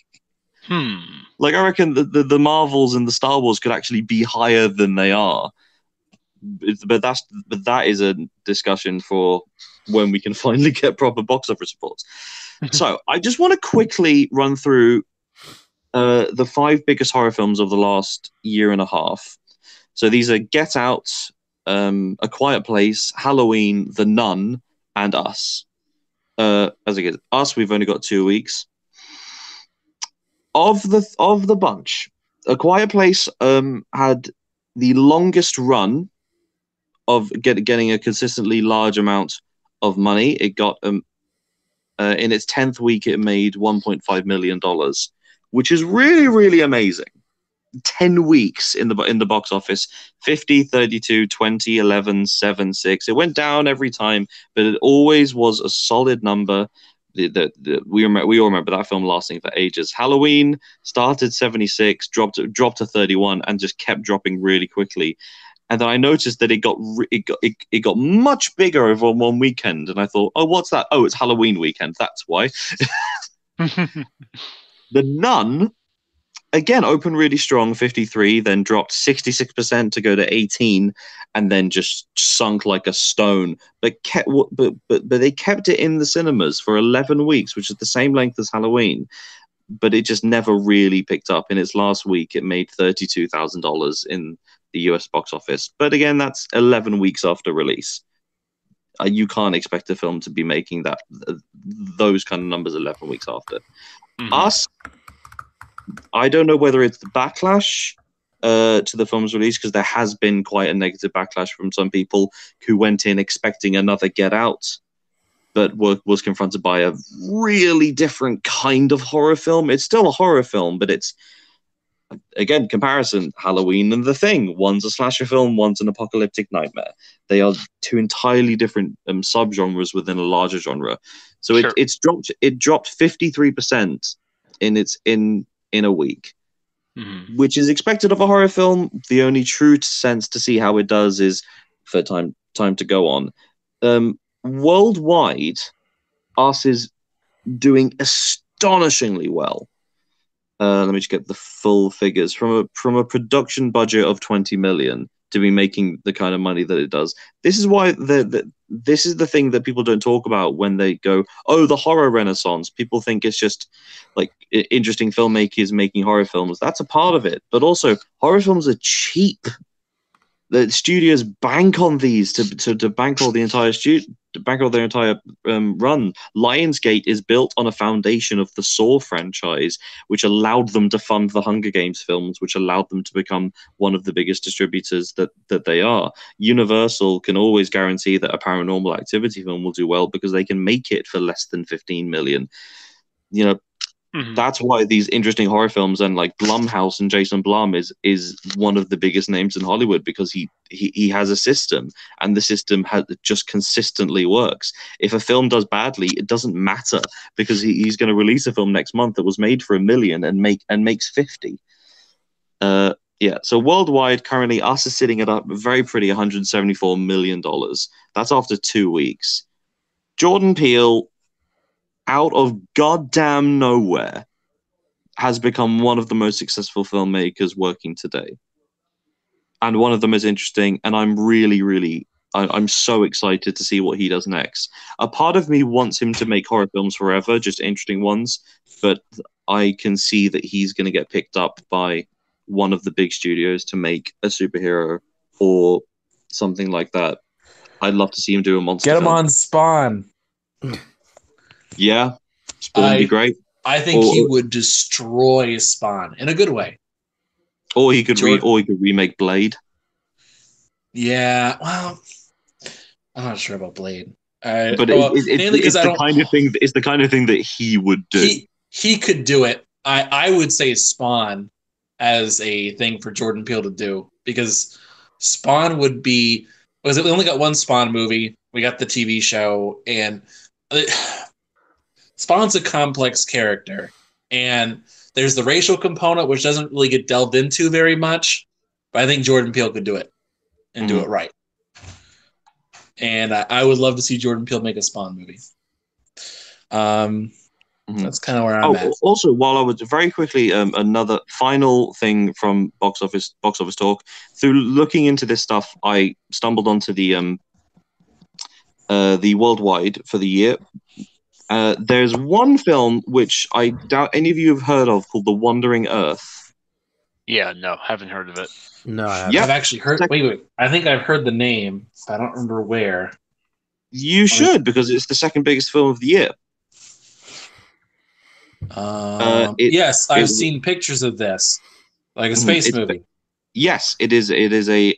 Like, I reckon the Marvels and the Star Wars could actually be higher than they are. But that is a discussion for when we can finally get proper box office reports. So I just want to quickly run through the 5 biggest horror films of the last year and a half. So these are Get Out, A Quiet Place, Halloween, The Nun, and Us. As I get Us, we've only got 2 weeks. Of the bunch, A Quiet Place had the longest run of getting a consistently large amount of money. It got in its 10th week, it made $1.5 million, which is really, really amazing. 10 weeks in the box office, 50, 32, 20, 11, 7, 6. It went down every time, but it always was a solid number. We all remember that film lasting for ages. Halloween started 76, dropped to 31, and just kept dropping really quickly. And then I noticed that it got much bigger over one weekend, and I thought, oh, what's that? Oh, it's Halloween weekend. That's why. The Nun, again, opened really strong, 53, then dropped 66% to go to 18, and then just sunk like a stone. But they kept it in the cinemas for 11 weeks, which is the same length as Halloween. But it just never really picked up. In its last week, it made $32,000 in the US box office. But again, that's 11 weeks after release. You can't expect a film to be making those kind of numbers 11 weeks after. Us, I don't know whether it's the backlash to the film's release, because there has been quite a negative backlash from some people who went in expecting another Get Out, but was confronted by a really different kind of horror film. It's still a horror film, but it's, again, comparison, Halloween and The Thing. One's a slasher film, one's an apocalyptic nightmare. They are 2 entirely different subgenres within a larger genre. So sure. It dropped 53% in a week, which is expected of a horror film. The only true sense to see how it does is for time to go on. Worldwide, Us is doing astonishingly well. Let me just get the full figures. From a production budget of 20 million, to be making the kind of money that it does. This is why this is the thing that people don't talk about when they go, oh, the horror renaissance. People think it's just like interesting filmmakers making horror films. That's a part of it, but also horror films are cheap. The studios bank on these to bankroll the entire bankroll their entire run. Lionsgate is built on a foundation of the Saw franchise, which allowed them to fund the Hunger Games films, which allowed them to become one of the biggest distributors that they are. Universal can always guarantee that a Paranormal Activity film will do well because they can make it for less than 15 million. You know, that's why these interesting horror films, and like Blumhouse and Jason Blum is one of the biggest names in Hollywood, because he has a system, and the system just consistently works. If a film does badly, it doesn't matter, because he's going to release a film next month that was made for $1 million and makes 50. Yeah, so worldwide, currently, us is sitting at a very pretty $174 million. That's after 2 weeks. Jordan Peele, out of goddamn nowhere, has become one of the most successful filmmakers working today, and one of the most interesting. And I'm I'm so excited to see what he does next. A part of me wants him to make horror films forever, just interesting ones, but I can see that he's going to get picked up by one of the big studios to make a superhero or something like that. I'd love to see him do a monster Get him film. on Spawn. Yeah, Spawn would be great. I think he would destroy Spawn in a good way. Or he could remake Blade. Yeah, well, I'm not sure about Blade. But mainly because it's the kind of thing that he would do. He could do it. I would say Spawn as a thing for Jordan Peele to do, because Spawn would be, because we only got one Spawn movie. We got the TV show, and Spawn's a complex character, and there's the racial component, which doesn't really get delved into very much, but I think Jordan Peele could do it and do it right. And I would love to see Jordan Peele make a Spawn movie. That's kind of where I'm at. Also, while I was very quickly, another final thing from box office talk. Through looking into this stuff, I stumbled onto the worldwide for the year. There's one film which I doubt any of you have heard of, called The Wandering Earth. Yeah, no, haven't heard of it. No, I haven't. Yep. I've actually heard. Wait. I think I've heard the name, but I don't remember where. You should, because it's the second biggest film of the year. Yes, I've seen pictures of this, like a space movie. Yes, it is. It is a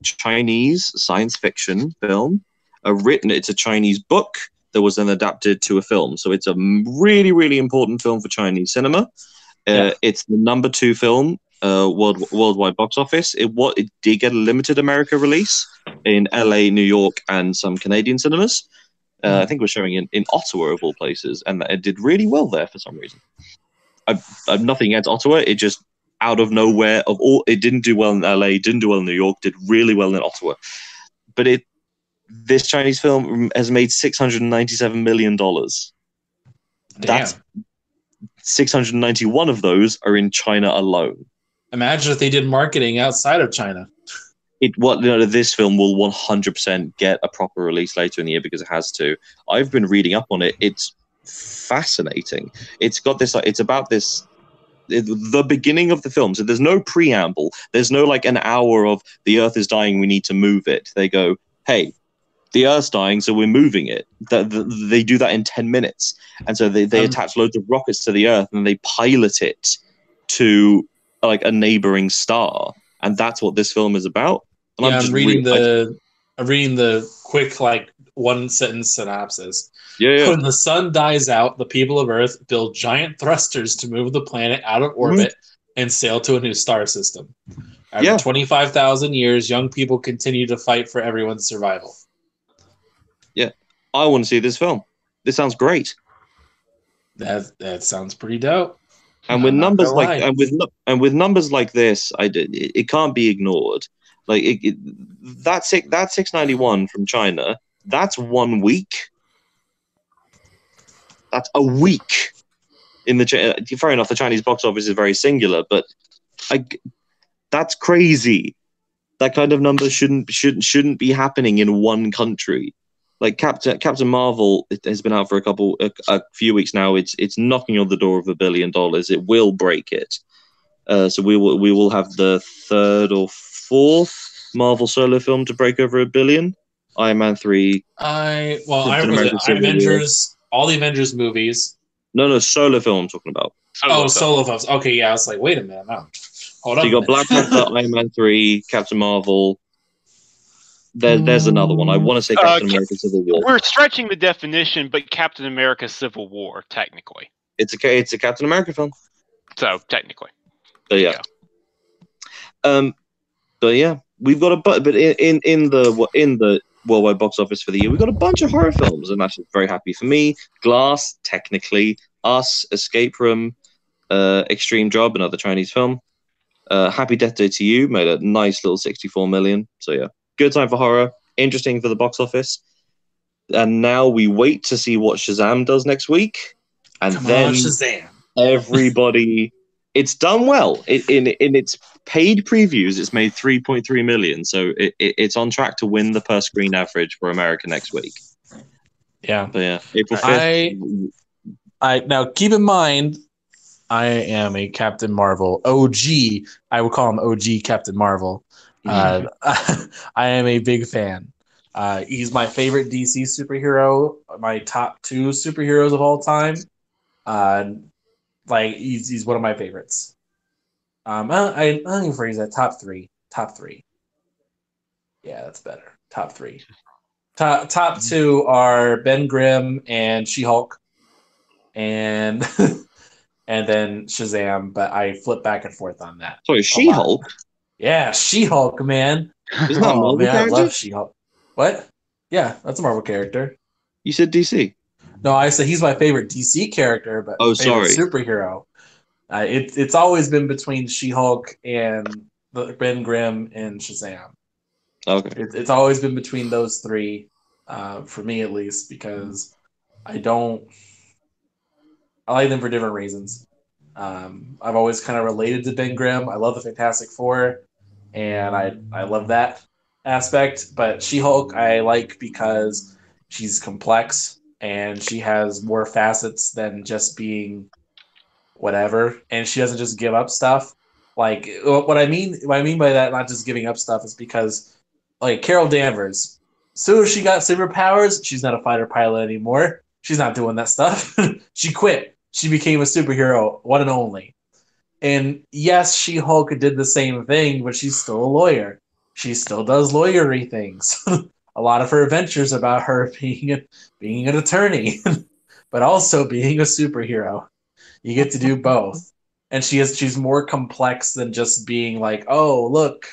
Chinese science fiction film. It's a Chinese book that was then adapted to a film. So it's a really, really important film for Chinese cinema. It's the number 2 film worldwide box office. It did get a limited America release in LA, New York, and some Canadian cinemas. I think it was showing in Ottawa, of all places, and it did really well there for some reason. I've nothing against Ottawa. It just, out of nowhere, it didn't do well in LA, didn't do well in New York, did really well in Ottawa. But this Chinese film has made $697 million. Damn. That's 691 of those are in China alone. Imagine if they did marketing outside of China. This film will 100% get a proper release later in the year, because it has to. I've been reading up on it. It's fascinating. It's got this. It's about this. The beginning of the film. So there's no preamble. There's no like an hour of the Earth is dying, we need to move it. They go, hey, the Earth's dying, so we're moving it. They do that in 10 minutes. And so they attach loads of rockets to the Earth, and they pilot it to like a neighboring star. And that's what this film is about. And I'm reading the quick, like, one sentence synopsis. Yeah. When the sun dies out, the people of Earth build giant thrusters to move the planet out of orbit and sail to a new star system. After 25,000 years, young people continue to fight for everyone's survival. Yeah, I want to see this film. This sounds great. That sounds pretty dope. And with numbers like with numbers like this, it can't be ignored. Like that 691 from China, that's 1 week. That's a week in the. Fair enough, the Chinese box office is very singular, but that's crazy. that kind of number shouldn't be happening in one country. Like Captain Marvel, it has been out for a few weeks now. It's knocking on the door of $1 billion. It will break it. So we will have the third or fourth Marvel solo film to break over $1 billion. Iron Man 3. I remember the Avengers, all the Avengers movies. No, solo film I'm talking about. Solo films. Okay, yeah, I was like, wait a minute, no. Hold on. So you got Black Panther, Iron Man 3, Captain Marvel. There's another one. I want to say Captain America Civil War. We're stretching the definition, but Captain America Civil War, technically. It's a Captain America film. So, technically. But yeah. But yeah, we've got but in the worldwide box office for the year, we've got a bunch of horror films, and that's very happy for me. Glass, technically. Us, Escape Room, Extreme Job, another Chinese film. Happy Death Day to You made a nice little 64 million. So yeah, good time for horror. Interesting for the box office. And now we wait to see what Shazam does next week. And then Shazam. Everybody, it's done well. In its paid previews, it's made 3.3 million. So it's on track to win the per screen average for America next week. Yeah. But yeah, April 5th. Now keep in mind, I am a Captain Marvel OG. I would call him OG Captain Marvel. I am a big fan. He's my favorite DC superhero. My top 2 superheroes of all time. He's one of my favorites. I don't even phrase that. Top three. Yeah, that's better. Top 3. Top 2 are Ben Grimm and She-Hulk. And and then Shazam, but I flip back and forth on that. Sorry, She-Hulk? Yeah, She-Hulk, man. Isn't that a Marvel character? I love She-Hulk. What? Yeah, that's a Marvel character. You said DC. No, I said he's my favorite DC character, but superhero. It's always been between She-Hulk and Ben Grimm and Shazam. Okay. It's always been between those 3, for me at least, because I like them for different reasons. I've always kind of related to Ben Grimm. I love the Fantastic Four, and I love that aspect. But She-Hulk I like because she's complex and she has more facets than just being whatever, and she doesn't just give up stuff. Like what I mean by that, not just giving up stuff, is because like Carol Danvers, as soon as she got superpowers, she's not a fighter pilot anymore. She's not doing that stuff. She quit. She became a superhero, one and only. And yes, She-Hulk did the same thing, but she's still a lawyer. She still does lawyery things. A lot of her adventures about her being an attorney, but also being a superhero. You get to do both. And she's more complex than just being like, oh, look,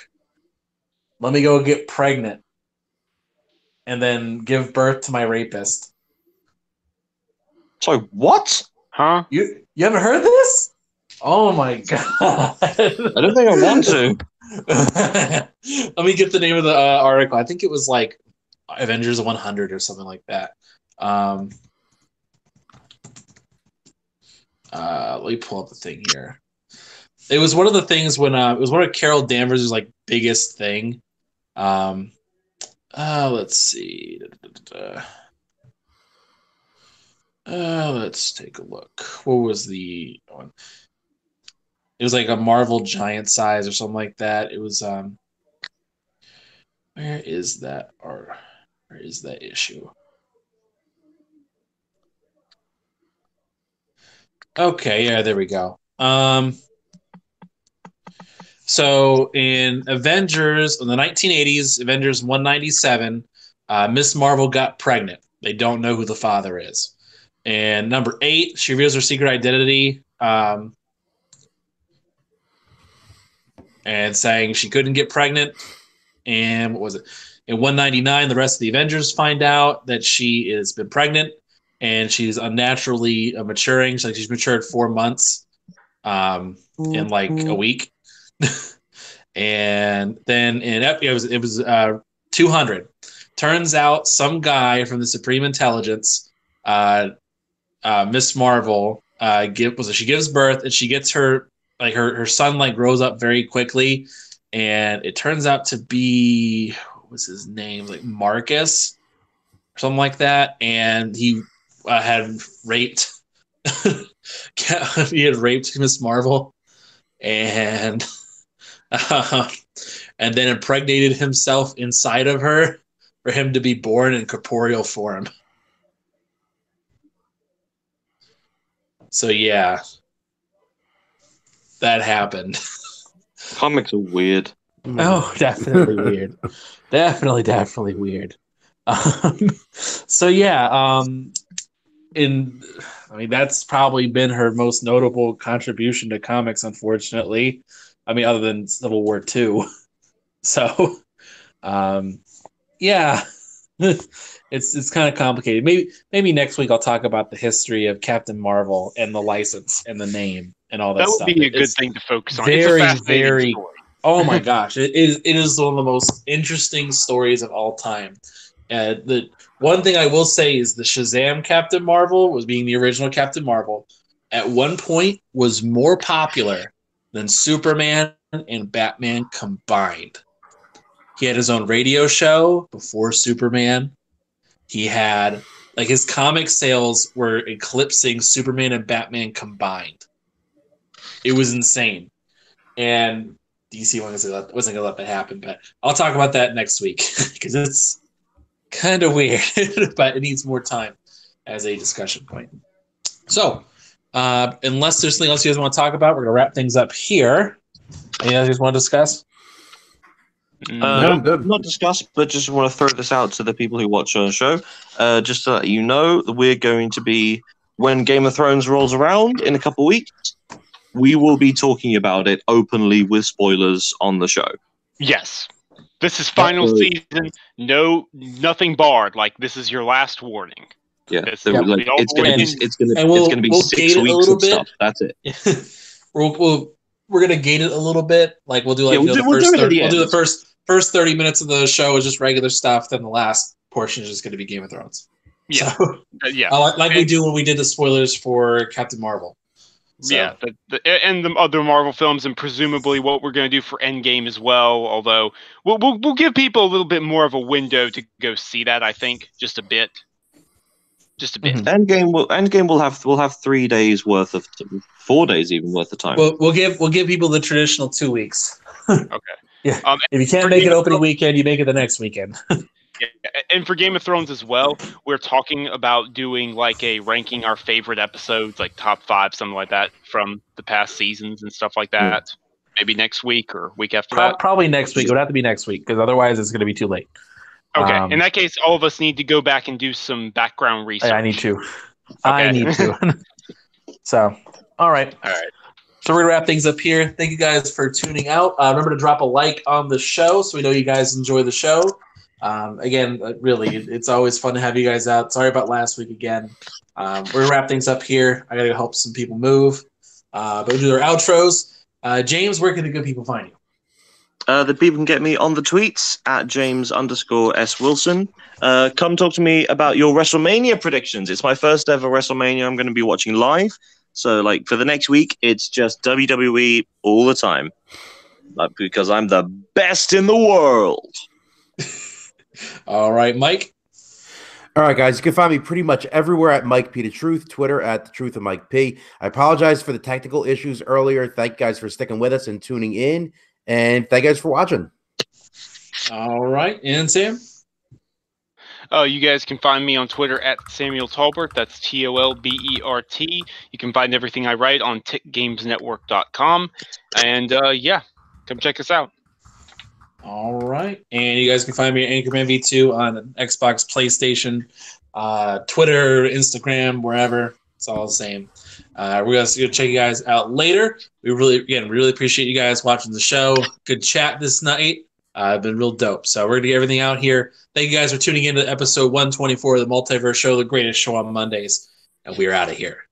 let me go get pregnant and then give birth to my rapist. Sorry, what? Huh? You haven't heard this? Oh my god! I don't think I want to. Let me get the name of the article. I think it was like Avengers 100 or something like that. Let me pull up the thing here. It was one of the things when it was one of Carol Danvers' like biggest thing. Let's see. Let's take a look. What was the one? It was like a Marvel giant size or something like that. It was where is that issue? Okay, yeah, there we go. So in Avengers in the 1980s, Avengers 197, Miss Marvel got pregnant. They don't know who the father is. And number 8, she reveals her secret identity, and saying she couldn't get pregnant. And what was it? In 199, the rest of the Avengers find out that she has been pregnant, and she's unnaturally maturing. She's matured 4 months in like a week. And then it was 200. Turns out some guy from the Supreme Intelligence, Miss Marvel, she gives birth, and she gets her son like grows up very quickly, and it turns out to be, what was his name? Like Marcus or something like that. And he had raped, he had raped Miss Marvel, and and then impregnated himself inside of her for him to be born in corporeal form. So yeah, that happened. Comics are weird. Oh, definitely weird. Definitely weird. So yeah, I mean, that's probably been her most notable contribution to comics, unfortunately. I mean, other than Civil War II. So, yeah, it's kind of complicated. Maybe next week I'll talk about the history of Captain Marvel and the license and the name and all that stuff. That would be a good thing to focus on. Very, it's a fascinating very. story. Oh my gosh, it is one of the most interesting stories of all time. The one thing I will say is the Shazam Captain Marvel, was being the original Captain Marvel, at one point was more popular than Superman and Batman combined. He had his own radio show before Superman. He had, like, his comic sales were eclipsing Superman and Batman combined. It was insane. And DC wasn't going to let that happen, but I'll talk about that next week because it's kind of weird, but it needs more time as a discussion point. So, unless there's something else you guys want to talk about, we're going to wrap things up here. Anything else you guys want to discuss? Not discuss, but just want to throw this out to the people who watch our show. Just to let you know that we're going to be, when Game of Thrones rolls around in a couple weeks, we will be talking about it openly with spoilers on the show. Yes. This is final season. Nothing barred. Like, this is your last warning. Yeah. It's gonna be 6 weeks of stuff. That's it. We're gonna gate it a little bit. Like, we'll do the first 30 minutes of the show is just regular stuff. Then the last portion is just going to be Game of Thrones. Yeah. So, like we do when we did the spoilers for Captain Marvel. So. Yeah, and the other Marvel films, and presumably what we're going to do for Endgame as well. Although we'll give people a little bit more of a window to go see that. I think just a bit. Endgame will have 3 days worth of 4 days even worth of time. We'll give people the traditional 2 weeks. Okay. Yeah. If you can't make it opening weekend, you make it the next weekend. Yeah. And for Game of Thrones as well, we're talking about doing like a ranking our favorite episodes, like top 5, something like that, from the past seasons and stuff like that. Maybe next week or week after that. Probably next week. It would have to be next week because otherway it's going to be too late. Okay. In that case, all of us need to go back and do some background research. I need to. Okay. I need to. So, all right. So we're going to wrap things up here. Thank you guys for tuning out. Remember to drop a like on the show so we know you guys enjoy the show. Again, really, it's always fun to have you guys out. Sorry about last week again. We're going to wrap things up here. I got to go help some people move. But we'll do their outros. James, where can the good people find you? The people can get me on the tweets at James_S Wilson. Come talk to me about your WrestleMania predictions. It's my first ever WrestleMania I'm going to be watching live. So, like, for the next week, it's just WWE all the time. Because I'm the best in the world. All right, Mike. All right, guys, you can find me pretty much everywhere at Mike P. The Truth, Twitter at The Truth of Mike P. I apologize for the technical issues earlier. Thank you guys for sticking with us and tuning in. And thank you guys for watching. All right. And Sam? You guys can find me on Twitter at Samuel Tolbert. That's Tolbert. You can find everything I write on tickgamesnetwork.com. And come check us out. All right. And you guys can find me at Anchorman V2 on Xbox, PlayStation, Twitter, Instagram, wherever. It's all the same. We're going to check you guys out later. We really appreciate you guys watching the show. Good chat this night. Been real dope. So we're going to get everything out here. Thank you guys for tuning in to episode 124 of the Multiverse Show, the greatest show on Mondays. And we're out of here.